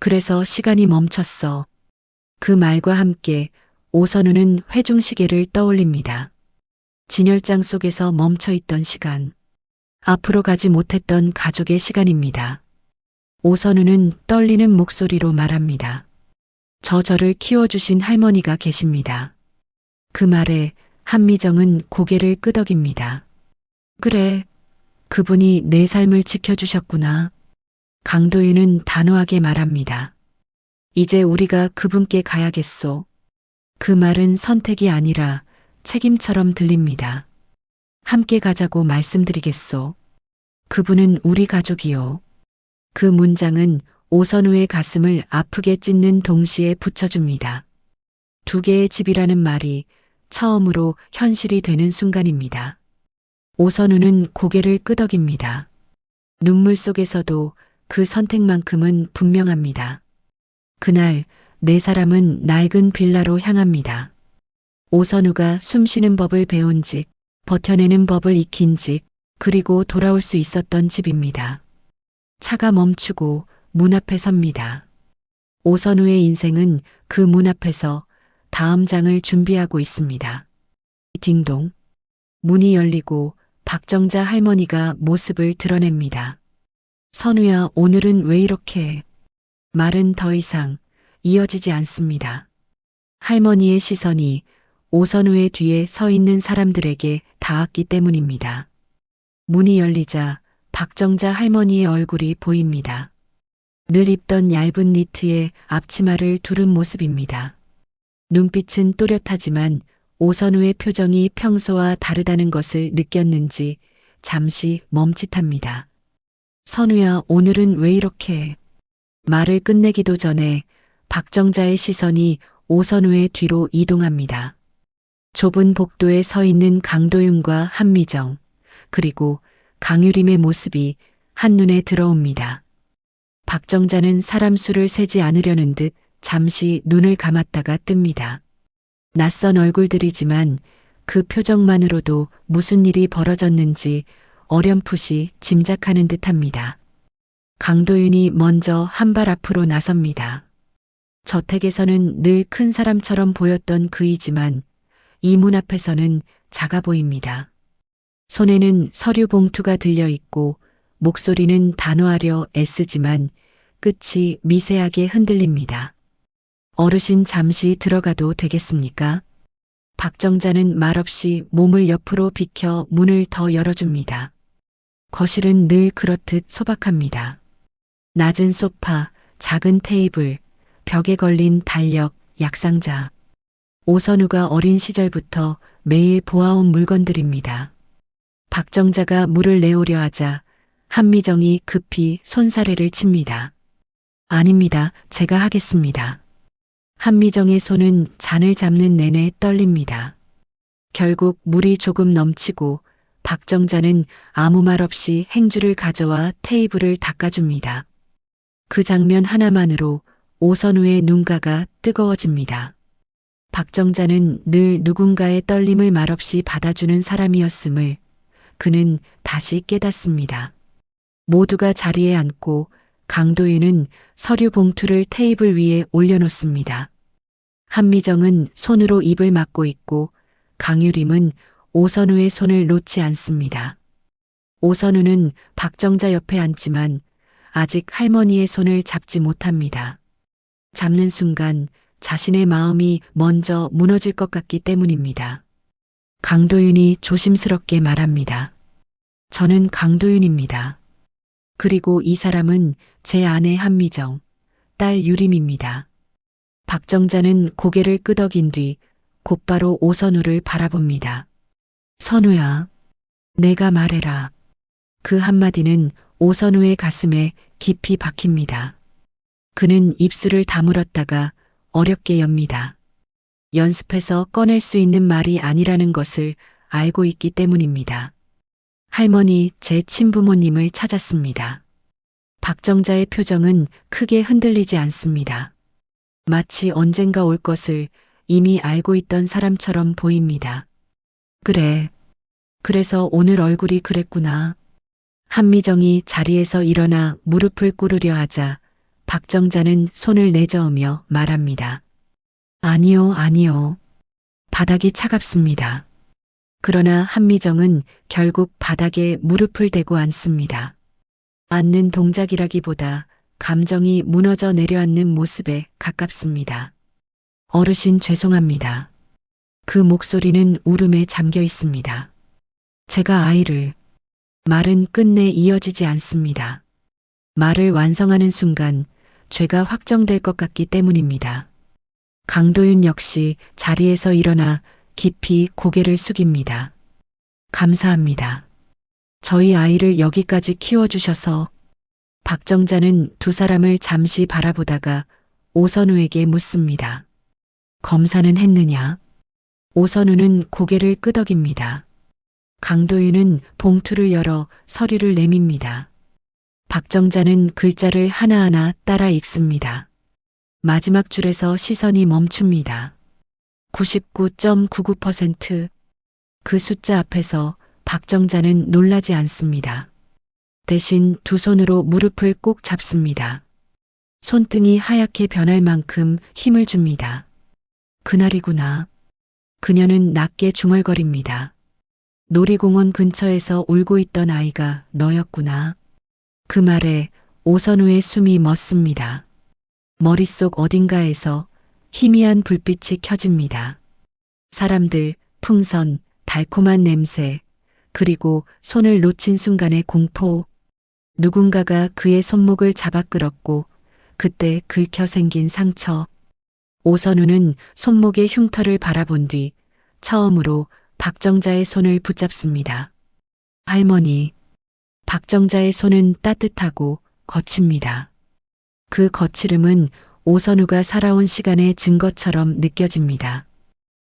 그래서 시간이 멈췄어. 그 말과 함께 오선우는 회중시계를 떠올립니다. 진열장 속에서 멈춰있던 시간. 앞으로 가지 못했던 가족의 시간입니다. 오선우는 떨리는 목소리로 말합니다. 저를 키워주신 할머니가 계십니다. 그 말에 한미정은 고개를 끄덕입니다. 그래, 그분이 내 삶을 지켜주셨구나. 강도윤은 단호하게 말합니다. 이제 우리가 그분께 가야겠소. 그 말은 선택이 아니라 책임처럼 들립니다. 함께 가자고 말씀드리겠소. 그분은 우리 가족이요. 그 문장은 오선우의 가슴을 아프게 찢는 동시에 붙여줍니다. 두 개의 집이라는 말이 처음으로 현실이 되는 순간입니다. 오선우는 고개를 끄덕입니다. 눈물 속에서도 그 선택만큼은 분명합니다. 그날 네 사람은 낡은 빌라로 향합니다. 오선우가 숨쉬는 법을 배운 집, 버텨내는 법을 익힌 집, 그리고 돌아올 수 있었던 집입니다. 차가 멈추고 문 앞에 섭니다. 오선우의 인생은 그 문 앞에서 다음 장을 준비하고 있습니다. 딩동. 문이 열리고 박정자 할머니가 모습을 드러냅니다. 선우야, 오늘은 왜 이렇게 해? 말은 더 이상 이어지지 않습니다. 할머니의 시선이 오선우의 뒤에 서 있는 사람들에게 닿았기 때문입니다. 문이 열리자 박정자 할머니의 얼굴이 보입니다. 늘 입던 얇은 니트에 앞치마를 두른 모습입니다. 눈빛은 또렷하지만 오선우의 표정이 평소와 다르다는 것을 느꼈는지 잠시 멈칫합니다. 선우야, 오늘은 왜 이렇게 해? 말을 끝내기도 전에 박정자의 시선이 오선우의 뒤로 이동합니다. 좁은 복도에 서 있는 강도윤과 한미정, 그리고 강유림의 모습이 한눈에 들어옵니다. 박정자는 사람 수를 세지 않으려는 듯 잠시 눈을 감았다가 뜹니다. 낯선 얼굴들이지만 그 표정만으로도 무슨 일이 벌어졌는지 어렴풋이 짐작하는 듯합니다. 강도윤이 먼저 한 발 앞으로 나섭니다. 저택에서는 늘 큰 사람처럼 보였던 그이지만 이 문 앞에서는 작아 보입니다. 손에는 서류 봉투가 들려 있고 목소리는 단호하려 애쓰지만 끝이 미세하게 흔들립니다. 어르신, 잠시 들어가도 되겠습니까? 박정자는 말없이 몸을 옆으로 비켜 문을 더 열어줍니다. 거실은 늘 그렇듯 소박합니다. 낮은 소파, 작은 테이블, 벽에 걸린 달력, 약상자. 오선우가 어린 시절부터 매일 보아온 물건들입니다. 박정자가 물을 내오려 하자 한미정이 급히 손사래를 칩니다. 아닙니다. 제가 하겠습니다. 한미정의 손은 잔을 잡는 내내 떨립니다. 결국 물이 조금 넘치고 박정자는 아무 말 없이 행주를 가져와 테이블을 닦아줍니다. 그 장면 하나만으로 오선우의 눈가가 뜨거워집니다. 박정자는 늘 누군가의 떨림을 말없이 받아주는 사람이었음을 그는 다시 깨닫습니다. 모두가 자리에 앉고 강도윤은 서류 봉투를 테이블 위에 올려놓습니다. 한미정은 손으로 입을 막고 있고 강유림은 오선우의 손을 놓지 않습니다. 오선우는 박정자 옆에 앉지만 아직 할머니의 손을 잡지 못합니다. 잡는 순간 자신의 마음이 먼저 무너질 것 같기 때문입니다. 강도윤이 조심스럽게 말합니다. 저는 강도윤입니다. 그리고 이 사람은 제 아내 한미정, 딸 유림입니다. 박정자는 고개를 끄덕인 뒤 곧바로 오선우를 바라봅니다. 선우야, 내가 말해라. 그 한마디는 오선우의 가슴에 깊이 박힙니다. 그는 입술을 다물었다가 어렵게 엽니다. 연습해서 꺼낼 수 있는 말이 아니라는 것을 알고 있기 때문입니다. 할머니, 제 친부모님을 찾았습니다. 박정자의 표정은 크게 흔들리지 않습니다. 마치 언젠가 올 것을 이미 알고 있던 사람처럼 보입니다. 그래. 그래서 오늘 얼굴이 그랬구나. 한미정이 자리에서 일어나 무릎을 꿇으려 하자 박정자는 손을 내저으며 말합니다. 아니요, 아니요. 바닥이 차갑습니다. 그러나 한미정은 결국 바닥에 무릎을 대고 앉습니다. 앉는 동작이라기보다 감정이 무너져 내려앉는 모습에 가깝습니다. 어르신 죄송합니다. 그 목소리는 울음에 잠겨 있습니다. 제가 아이를... 말은 끝내 이어지지 않습니다. 말을 완성하는 순간 죄가 확정될 것 같기 때문입니다. 강도윤 역시 자리에서 일어나 깊이 고개를 숙입니다. 감사합니다. 저희 아이를 여기까지 키워주셔서. 박정자는 두 사람을 잠시 바라보다가 오선우에게 묻습니다. 검사는 했느냐? 오선우는 고개를 끄덕입니다. 강도윤은 봉투를 열어 서류를 내밉니다. 박정자는 글자를 하나하나 따라 읽습니다. 마지막 줄에서 시선이 멈춥니다. 99.99%. 그 숫자 앞에서 박정자는 놀라지 않습니다. 대신 두 손으로 무릎을 꼭 잡습니다. 손등이 하얗게 변할 만큼 힘을 줍니다. 그날이구나. 그녀는 낮게 중얼거립니다. 놀이공원 근처에서 울고 있던 아이가 너였구나. 그 말에 오선우의 숨이 멎습니다. 머릿속 어딘가에서 희미한 불빛이 켜집니다. 사람들, 풍선, 달콤한 냄새, 그리고 손을 놓친 순간의 공포. 누군가가 그의 손목을 잡아 끌었고 그때 긁혀 생긴 상처. 오선우는 손목의 흉터를 바라본 뒤 처음으로 박정자의 손을 붙잡습니다. 할머니. 박정자의 손은 따뜻하고 거칩니다. 그 거칠음은 오선우가 살아온 시간의 증거처럼 느껴집니다.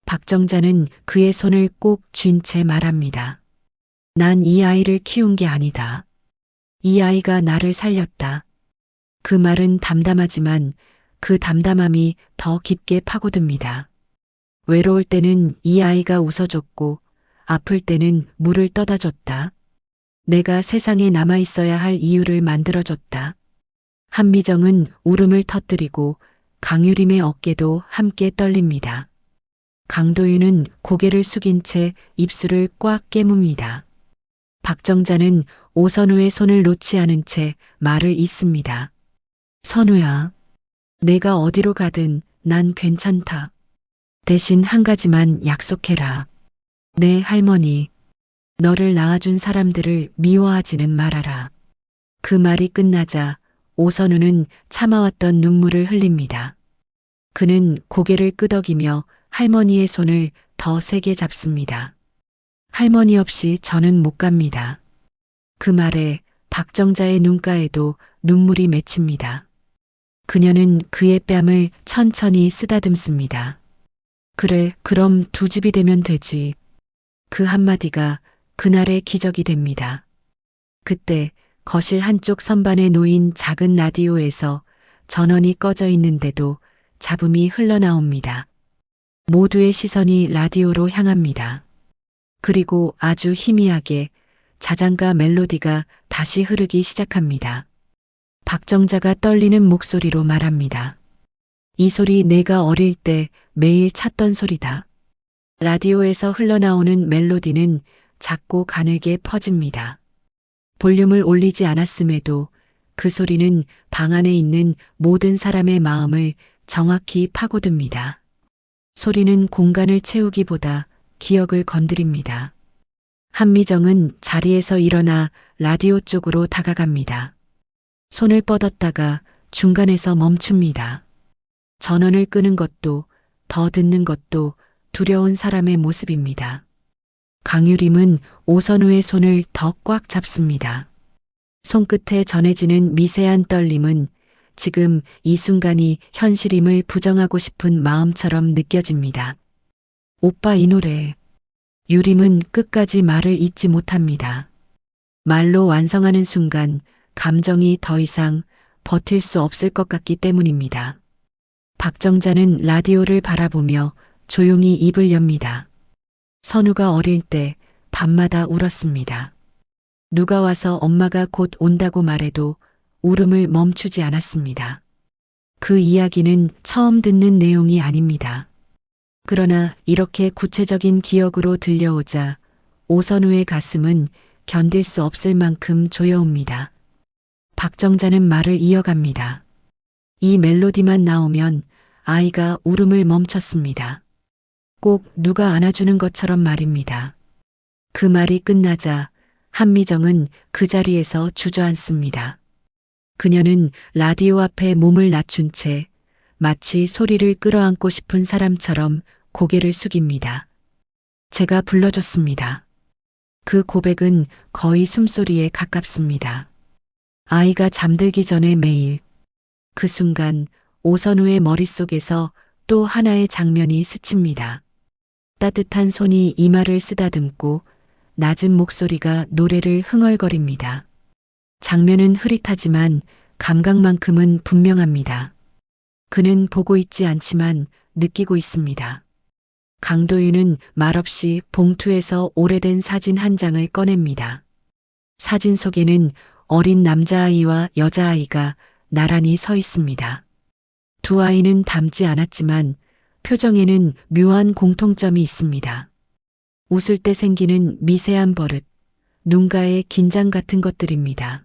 박정자는 그의 손을 꼭 쥔 채 말합니다. 난 이 아이를 키운 게 아니다. 이 아이가 나를 살렸다. 그 말은 담담하지만 그 담담함이 더 깊게 파고듭니다. 외로울 때는 이 아이가 웃어줬고 아플 때는 물을 떠다 줬다. 내가 세상에 남아 있어야 할 이유를 만들어줬다. 한미정은 울음을 터뜨리고 강유림의 어깨도 함께 떨립니다. 강도윤은 고개를 숙인 채 입술을 꽉 깨뭅니다. 박정자는 오선우의 손을 놓지 않은 채 말을 잇습니다. 선우야, 내가 어디로 가든 난 괜찮다. 대신 한 가지만 약속해라. 내 할머니, 너를 낳아준 사람들을 미워하지는 말아라. 그 말이 끝나자 오선우는 참아왔던 눈물을 흘립니다. 그는 고개를 끄덕이며 할머니의 손을 더 세게 잡습니다. 할머니 없이 저는 못 갑니다. 그 말에 박정자의 눈가에도 눈물이 맺힙니다. 그녀는 그의 뺨을 천천히 쓰다듬습니다. 그래, 그럼 두 집이 되면 되지. 그 한마디가 그날의 기적이 됩니다. 그때 거실 한쪽 선반에 놓인 작은 라디오에서 전원이 꺼져 있는데도 잡음이 흘러나옵니다. 모두의 시선이 라디오로 향합니다. 그리고 아주 희미하게 자장가 멜로디가 다시 흐르기 시작합니다. 박정자가 떨리는 목소리로 말합니다. 이 소리 내가 어릴 때 매일 찾던 소리다. 라디오에서 흘러나오는 멜로디는 작고 가늘게 퍼집니다. 볼륨을 올리지 않았음에도 그 소리는 방 안에 있는 모든 사람의 마음을 정확히 파고듭니다. 소리는 공간을 채우기보다 기억을 건드립니다. 한미정은 자리에서 일어나 라디오 쪽으로 다가갑니다. 손을 뻗었다가 중간에서 멈춥니다. 전원을 끄는 것도 더 듣는 것도 두려운 사람의 모습입니다. 강유림은 오선우의 손을 더 꽉 잡습니다. 손끝에 전해지는 미세한 떨림은 지금 이 순간이 현실임을 부정하고 싶은 마음처럼 느껴집니다. 오빠 이 노래. 유림은 끝까지 말을 잇지 못합니다. 말로 완성하는 순간 감정이 더 이상 버틸 수 없을 것 같기 때문입니다. 박정자는 라디오를 바라보며 조용히 입을 엽니다. 선우가 어릴 때 밤마다 울었습니다. 누가 와서 엄마가 곧 온다고 말해도 울음을 멈추지 않았습니다. 그 이야기는 처음 듣는 내용이 아닙니다. 그러나 이렇게 구체적인 기억으로 들려오자 오선우의 가슴은 견딜 수 없을 만큼 조여옵니다. 박정자는 말을 이어갑니다. 이 멜로디만 나오면 아이가 울음을 멈췄습니다. 꼭 누가 안아주는 것처럼 말입니다. 그 말이 끝나자 한미정은 그 자리에서 주저앉습니다. 그녀는 라디오 앞에 몸을 낮춘 채 마치 소리를 끌어안고 싶은 사람처럼 고개를 숙입니다. 제가 불러줬습니다. 그 고백은 거의 숨소리에 가깝습니다. 아이가 잠들기 전에 매일. 그 순간 오선우의 머릿속에서 또 하나의 장면이 스칩니다. 따뜻한 손이 이마를 쓰다듬고 낮은 목소리가 노래를 흥얼거립니다. 장면은 흐릿하지만 감각만큼은 분명합니다. 그는 보고 있지 않지만 느끼고 있습니다. 강도윤은 말없이 봉투에서 오래된 사진 한 장을 꺼냅니다. 사진 속에는 어린 남자아이와 여자아이가 나란히 서 있습니다. 두 아이는 닮지 않았지만 표정에는 묘한 공통점이 있습니다. 웃을 때 생기는 미세한 버릇, 눈가의 긴장 같은 것들입니다.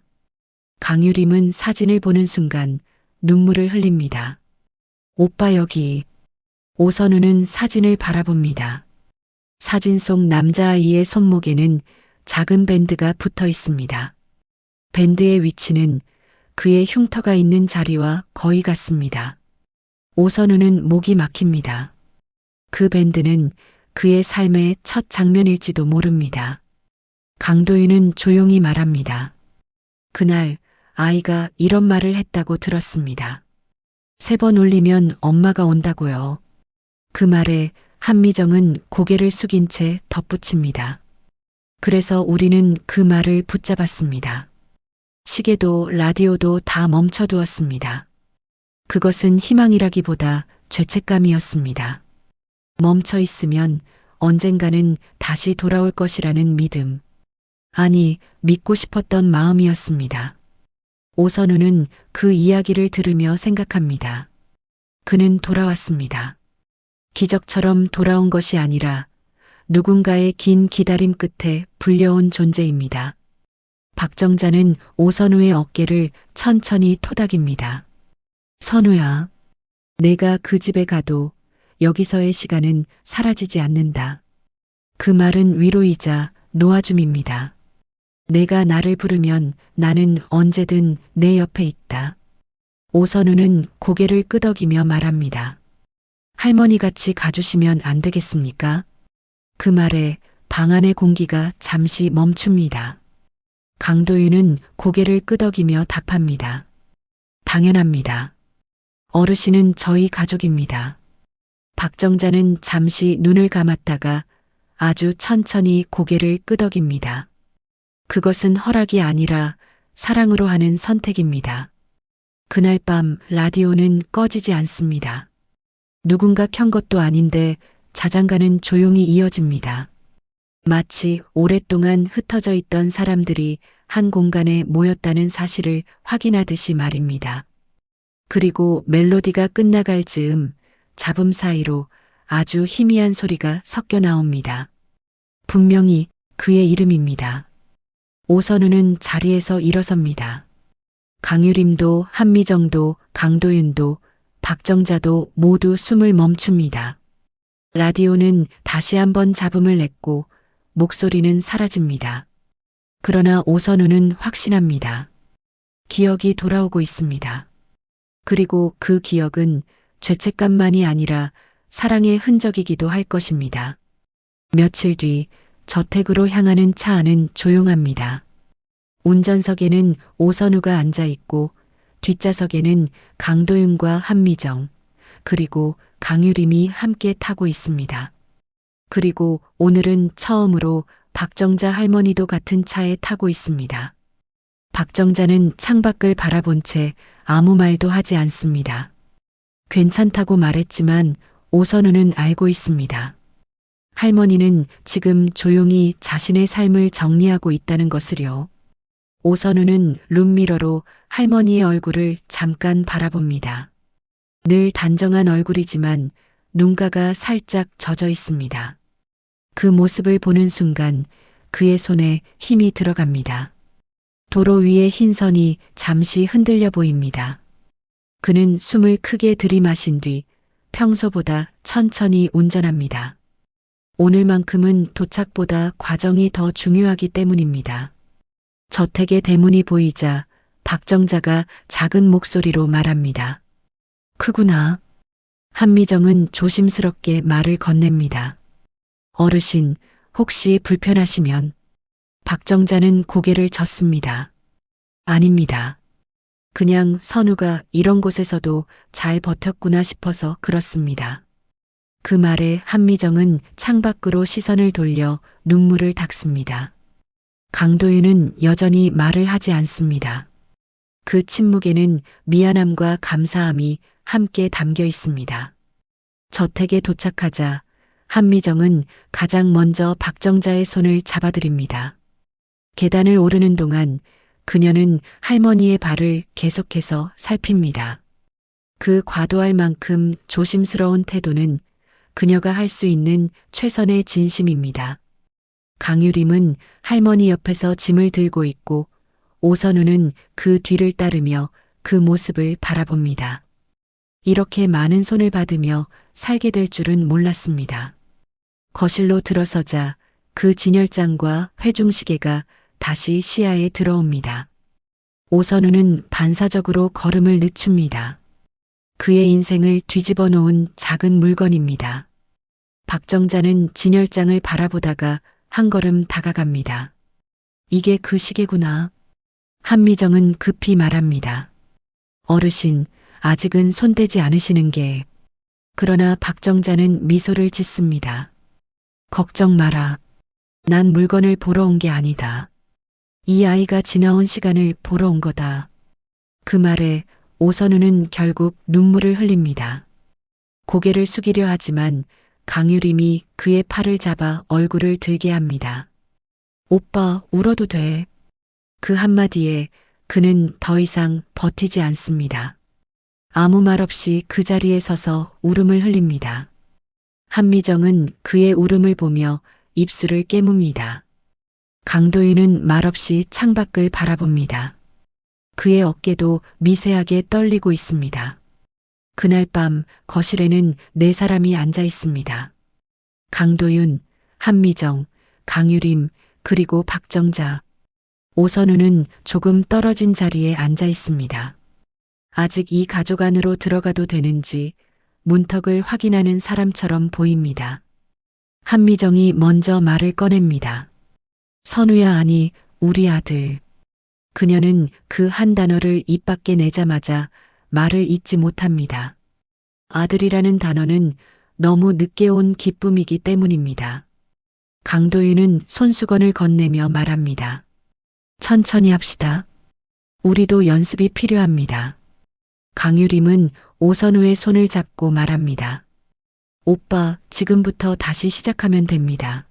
강유림은 사진을 보는 순간 눈물을 흘립니다. 오빠 여기. 오선우는 사진을 바라봅니다. 사진 속 남자아이의 손목에는 작은 밴드가 붙어 있습니다. 밴드의 위치는 그의 흉터가 있는 자리와 거의 같습니다. 오선우는 목이 막힙니다. 그 밴드는 그의 삶의 첫 장면일지도 모릅니다. 강도윤은 조용히 말합니다. 그날 아이가 이런 말을 했다고 들었습니다. 3번 울리면 엄마가 온다고요. 그 말에 한미정은 고개를 숙인 채 덧붙입니다. 그래서 우리는 그 말을 붙잡았습니다. 시계도 라디오도 다 멈춰두었습니다. 그것은 희망이라기보다 죄책감이었습니다. 멈춰 있으면 언젠가는 다시 돌아올 것이라는 믿음. 아니, 믿고 싶었던 마음이었습니다. 오선우는 그 이야기를 들으며 생각합니다. 그는 돌아왔습니다. 기적처럼 돌아온 것이 아니라 누군가의 긴 기다림 끝에 불려온 존재입니다. 박정자는 오선우의 어깨를 천천히 토닥입니다. 선우야, 내가 그 집에 가도 여기서의 시간은 사라지지 않는다. 그 말은 위로이자 놓아줌입니다. 내가 나를 부르면 나는 언제든 내 옆에 있다. 오선우는 고개를 끄덕이며 말합니다. 할머니같이 가주시면 안 되겠습니까? 그 말에 방 안의 공기가 잠시 멈춥니다. 강도윤은 고개를 끄덕이며 답합니다. 당연합니다. 어르신은 저희 가족입니다. 박정자는 잠시 눈을 감았다가 아주 천천히 고개를 끄덕입니다. 그것은 허락이 아니라 사랑으로 하는 선택입니다. 그날 밤 라디오는 꺼지지 않습니다. 누군가 켠 것도 아닌데 자장가는 조용히 이어집니다. 마치 오랫동안 흩어져 있던 사람들이 한 공간에 모였다는 사실을 확인하듯이 말입니다. 그리고 멜로디가 끝나갈 즈음 잡음 사이로 아주 희미한 소리가 섞여 나옵니다. 분명히 그의 이름입니다. 오선우는 자리에서 일어섭니다. 강유림도 한미정도 강도윤도 박정자도 모두 숨을 멈춥니다. 라디오는 다시 한번 잡음을 냈고 목소리는 사라집니다. 그러나 오선우는 확신합니다. 기억이 돌아오고 있습니다. 그리고 그 기억은 죄책감만이 아니라 사랑의 흔적이기도 할 것입니다. 며칠 뒤 저택으로 향하는 차 안은 조용합니다. 운전석에는 오선우가 앉아 있고 뒷좌석에는 강도윤과 한미정 그리고 강유림이 함께 타고 있습니다. 그리고 오늘은 처음으로 박정자 할머니도 같은 차에 타고 있습니다. 박정자는 창밖을 바라본 채 아무 말도 하지 않습니다. 괜찮다고 말했지만 오선우는 알고 있습니다. 할머니는 지금 조용히 자신의 삶을 정리하고 있다는 것을요. 오선우는 룸미러로 할머니의 얼굴을 잠깐 바라봅니다. 늘 단정한 얼굴이지만 눈가가 살짝 젖어 있습니다. 그 모습을 보는 순간 그의 손에 힘이 들어갑니다. 도로 위의 흰 선이 잠시 흔들려 보입니다. 그는 숨을 크게 들이마신 뒤 평소보다 천천히 운전합니다. 오늘만큼은 도착보다 과정이 더 중요하기 때문입니다. 저택의 대문이 보이자 박정자가 작은 목소리로 말합니다. 크구나. 한미정은 조심스럽게 말을 건넵니다. 어르신, 혹시 불편하시면. 박정자는 고개를 젓습니다. 아닙니다. 그냥 선우가 이런 곳에서도 잘 버텼구나 싶어서 그렇습니다. 그 말에 한미정은 창밖으로 시선을 돌려 눈물을 닦습니다. 강도윤은 여전히 말을 하지 않습니다. 그 침묵에는 미안함과 감사함이 함께 담겨 있습니다. 저택에 도착하자 한미정은 가장 먼저 박정자의 손을 잡아드립니다. 계단을 오르는 동안 그녀는 할머니의 발을 계속해서 살핍니다. 그 과도할 만큼 조심스러운 태도는 그녀가 할 수 있는 최선의 진심입니다. 강유림은 할머니 옆에서 짐을 들고 있고 오선우는 그 뒤를 따르며 그 모습을 바라봅니다. 이렇게 많은 손을 받으며 살게 될 줄은 몰랐습니다. 거실로 들어서자 그 진열장과 회중시계가 다시 시야에 들어옵니다. 오선우는 반사적으로 걸음을 늦춥니다. 그의 인생을 뒤집어 놓은 작은 물건입니다. 박정자는 진열장을 바라보다가 한 걸음 다가갑니다. 이게 그 시계구나. 한미정은 급히 말합니다. 어르신, 아직은 손대지 않으시는 게. 그러나 박정자는 미소를 짓습니다. 걱정 마라. 난 물건을 보러 온 게 아니다. 이 아이가 지나온 시간을 보러 온 거다. 그 말에 오선우는 결국 눈물을 흘립니다. 고개를 숙이려 하지만 강유림이 그의 팔을 잡아 얼굴을 들게 합니다. 오빠, 울어도 돼. 그 한마디에 그는 더 이상 버티지 않습니다. 아무 말 없이 그 자리에 서서 울음을 흘립니다. 한미정은 그의 울음을 보며 입술을 깨뭅니다. 강도윤은 말없이 창밖을 바라봅니다. 그의 어깨도 미세하게 떨리고 있습니다. 그날 밤 거실에는 4사람이 앉아 있습니다. 강도윤, 한미정, 강유림, 그리고 박정자. 오선우는 조금 떨어진 자리에 앉아 있습니다. 아직 이 가족 안으로 들어가도 되는지 문턱을 확인하는 사람처럼 보입니다. 한미정이 먼저 말을 꺼냅니다. 선우야, 아니, 우리 아들. 그녀는 그 한 단어를 입 밖에 내자마자 말을 잇지 못합니다. 아들이라는 단어는 너무 늦게 온 기쁨이기 때문입니다. 강도윤은 손수건을 건네며 말합니다. 천천히 합시다. 우리도 연습이 필요합니다. 강유림은 오선우의 손을 잡고 말합니다. 오빠, 지금부터 다시 시작하면 됩니다.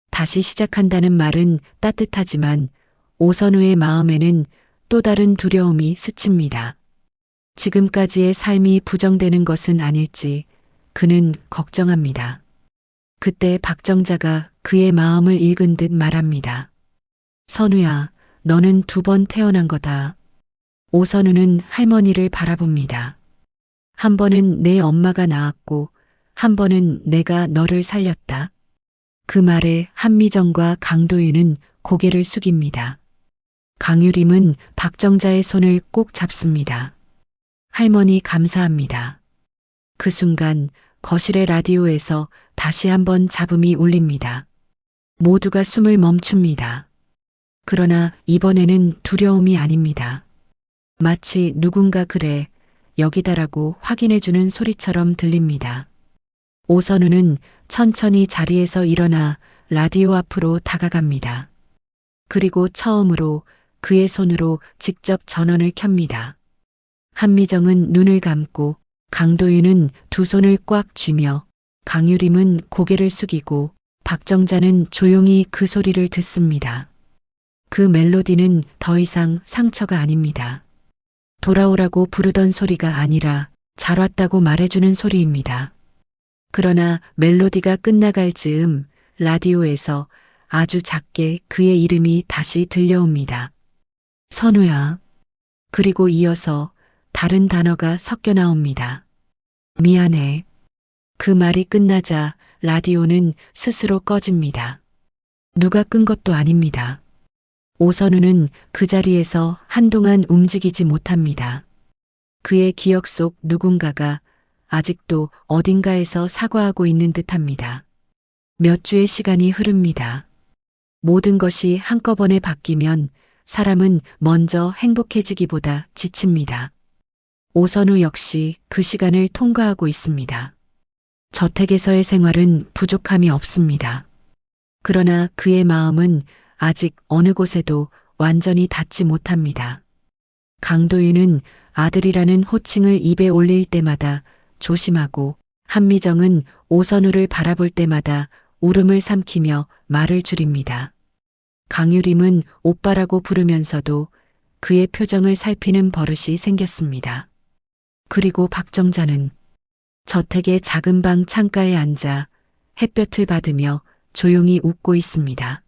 다시 시작한다는 말은 따뜻하지만 오선우의 마음에는 또 다른 두려움이 스칩니다. 지금까지의 삶이 부정되는 것은 아닐지 그는 걱정합니다. 그때 박정자가 그의 마음을 읽은 듯 말합니다. 선우야, 너는 2번 태어난 거다. 오선우는 할머니를 바라봅니다. 한 번은 내 엄마가 낳았고 한 번은 내가 너를 살렸다. 그 말에 한미정과 강도윤은 고개를 숙입니다. 강유림은 박정자의 손을 꼭 잡습니다. 할머니 감사합니다. 그 순간 거실의 라디오에서 다시 한번 잡음이 울립니다. 모두가 숨을 멈춥니다. 그러나 이번에는 두려움이 아닙니다. 마치 누군가 그래, 여기다라고 확인해주는 소리처럼 들립니다. 오선우는 천천히 자리에서 일어나 라디오 앞으로 다가갑니다. 그리고 처음으로 그의 손으로 직접 전원을 켭니다. 한미정은 눈을 감고 강도윤은 2 손을 꽉 쥐며 강유림은 고개를 숙이고 박정자는 조용히 그 소리를 듣습니다. 그 멜로디는 더 이상 상처가 아닙니다. 돌아오라고 부르던 소리가 아니라 잘 왔다고 말해주는 소리입니다. 그러나 멜로디가 끝나갈 즈음 라디오에서 아주 작게 그의 이름이 다시 들려옵니다. 선우야. 그리고 이어서 다른 단어가 섞여 나옵니다. 미안해. 그 말이 끝나자 라디오는 스스로 꺼집니다. 누가 끈 것도 아닙니다. 오선우는 그 자리에서 한동안 움직이지 못합니다. 그의 기억 속 누군가가 아직도 어딘가에서 사과하고 있는 듯합니다. 몇 주의 시간이 흐릅니다. 모든 것이 한꺼번에 바뀌면 사람은 먼저 행복해지기보다 지칩니다. 오선우 역시 그 시간을 통과하고 있습니다. 저택에서의 생활은 부족함이 없습니다. 그러나 그의 마음은 아직 어느 곳에도 완전히 닿지 못합니다. 강도윤은 아들이라는 호칭을 입에 올릴 때마다 조심하고 한미정은 오선우를 바라볼 때마다 울음을 삼키며 말을 줄입니다. 강유림은 오빠라고 부르면서도 그의 표정을 살피는 버릇이 생겼습니다. 그리고 박정자는 저택의 작은 방 창가에 앉아 햇볕을 받으며 조용히 웃고 있습니다.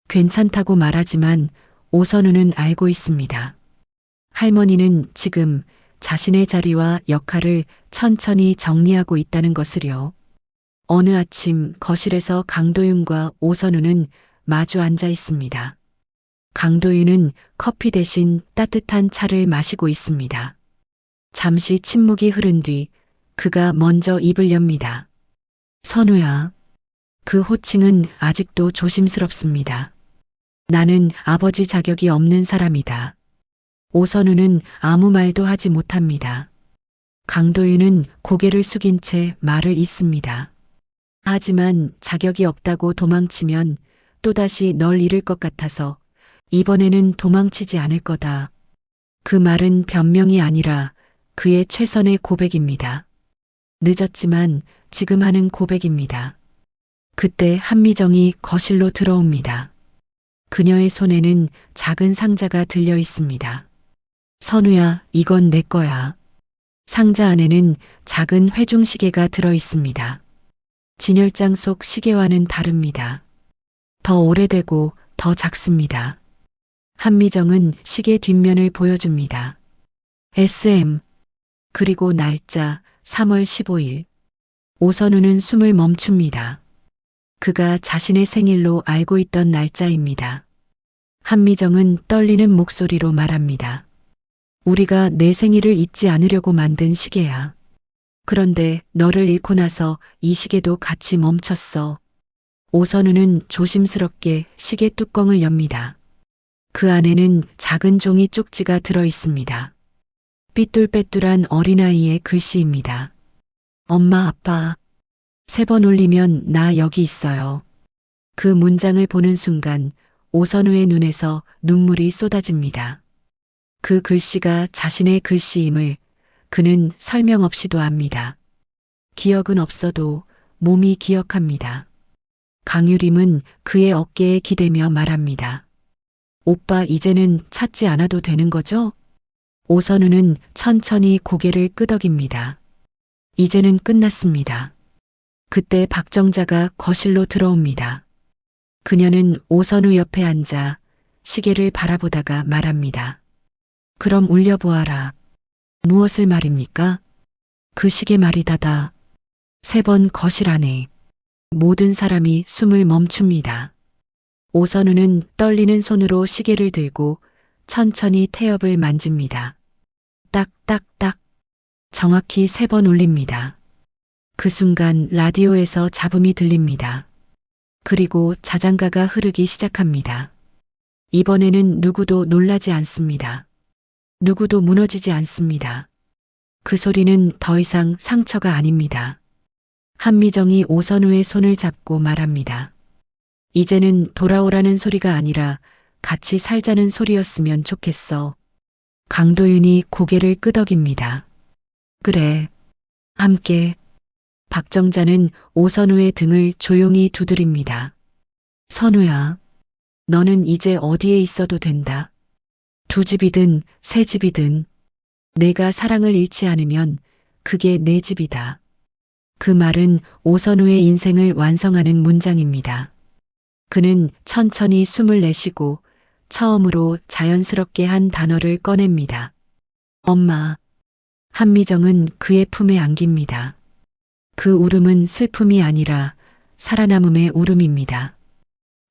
괜찮다고 말하지만 오선우는 알고 있습니다. 할머니는 지금 자신의 자리와 역할을 천천히 정리하고 있다는 것을요. 어느 아침 거실에서 강도윤과 오선우는 마주 앉아 있습니다. 강도윤은 커피 대신 따뜻한 차를 마시고 있습니다. 잠시 침묵이 흐른 뒤 그가 먼저 입을 엽니다. 선우야. 그 호칭은 아직도 조심스럽습니다. 나는 아버지 자격이 없는 사람이다. 오선우는 아무 말도 하지 못합니다. 강도윤은 고개를 숙인 채 말을 잇습니다. 하지만 자격이 없다고 도망치면 또다시 널 잃을 것 같아서 이번에는 도망치지 않을 거다. 그 말은 변명이 아니라 그의 최선의 고백입니다. 늦었지만 지금 하는 고백입니다. 그때 한미정이 거실로 들어옵니다. 그녀의 손에는 작은 상자가 들려 있습니다. 선우야, 이건 내 거야. 상자 안에는 작은 회중시계가 들어 있습니다. 진열장 속 시계와는 다릅니다. 더 오래되고 더 작습니다. 한미정은 시계 뒷면을 보여줍니다. SM. 그리고 날짜 3월 15일. 오선우는 숨을 멈춥니다. 그가 자신의 생일로 알고 있던 날짜입니다. 한미정은 떨리는 목소리로 말합니다. 우리가 내 생일을 잊지 않으려고 만든 시계야. 그런데 너를 잃고 나서 이 시계도 같이 멈췄어. 오선우는 조심스럽게 시계 뚜껑을 엽니다. 그 안에는 작은 종이 쪽지가 들어 있습니다. 삐뚤빼뚤한 어린아이의 글씨입니다. 엄마, 아빠. 3번 올리면 나 여기 있어요. 그 문장을 보는 순간 오선우의 눈에서 눈물이 쏟아집니다. 그 글씨가 자신의 글씨임을 그는 설명 없이도 압니다. 기억은 없어도 몸이 기억합니다. 강유림은 그의 어깨에 기대며 말합니다. 오빠 이제는 찾지 않아도 되는 거죠? 오선우는 천천히 고개를 끄덕입니다. 이제는 끝났습니다. 그때 박정자가 거실로 들어옵니다. 그녀는 오선우 옆에 앉아 시계를 바라보다가 말합니다. 그럼 울려보아라. 무엇을 말입니까? 그 시계 말이다다. 3번 거실 안에 모든 사람이 숨을 멈춥니다. 오선우는 떨리는 손으로 시계를 들고 천천히 태엽을 만집니다. 딱딱딱. 정확히 3번 울립니다. 그 순간 라디오에서 잡음이 들립니다. 그리고 자장가가 흐르기 시작합니다. 이번에는 누구도 놀라지 않습니다. 누구도 무너지지 않습니다. 그 소리는 더 이상 상처가 아닙니다. 한미정이 오선우의 손을 잡고 말합니다. 이제는 돌아오라는 소리가 아니라 같이 살자는 소리였으면 좋겠어. 강도윤이 고개를 끄덕입니다. 그래. 함께. 박정자는 오선우의 등을 조용히 두드립니다. 선우야, 너는 이제 어디에 있어도 된다. 2집이든 3집이든 내가 사랑을 잃지 않으면 그게 내 집이다. 그 말은 오선우의 인생을 완성하는 문장입니다. 그는 천천히 숨을 내쉬고 처음으로 자연스럽게 한 단어를 꺼냅니다. 엄마. 한미정은 그의 품에 안깁니다. 그 울음은 슬픔이 아니라 살아남음의 울음입니다.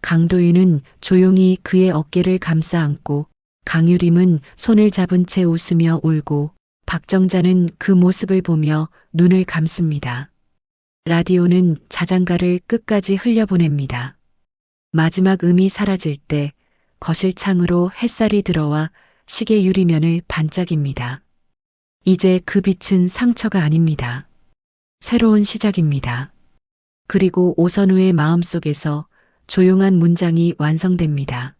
강도윤은 조용히 그의 어깨를 감싸 안고 강유림은 손을 잡은 채 웃으며 울고 박정자는 그 모습을 보며 눈을 감습니다. 라디오는 자장가를 끝까지 흘려보냅니다. 마지막 음이 사라질 때 거실 창으로 햇살이 들어와 시계 유리면을 반짝입니다. 이제 그 빛은 상처가 아닙니다. 새로운 시작입니다. 그리고 오선우의 마음속에서 조용한 문장이 완성됩니다.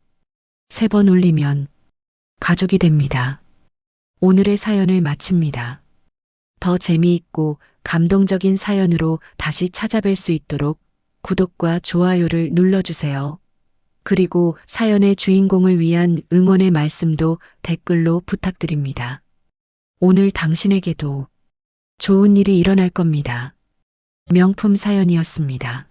3번 울리면 가족이 됩니다. 오늘의 사연을 마칩니다. 더 재미있고 감동적인 사연으로 다시 찾아뵐 수 있도록 구독과 좋아요를 눌러주세요. 그리고 사연의 주인공을 위한 응원의 말씀도 댓글로 부탁드립니다. 오늘 당신에게도 좋은 일이 일어날 겁니다. 명품 사연이었습니다.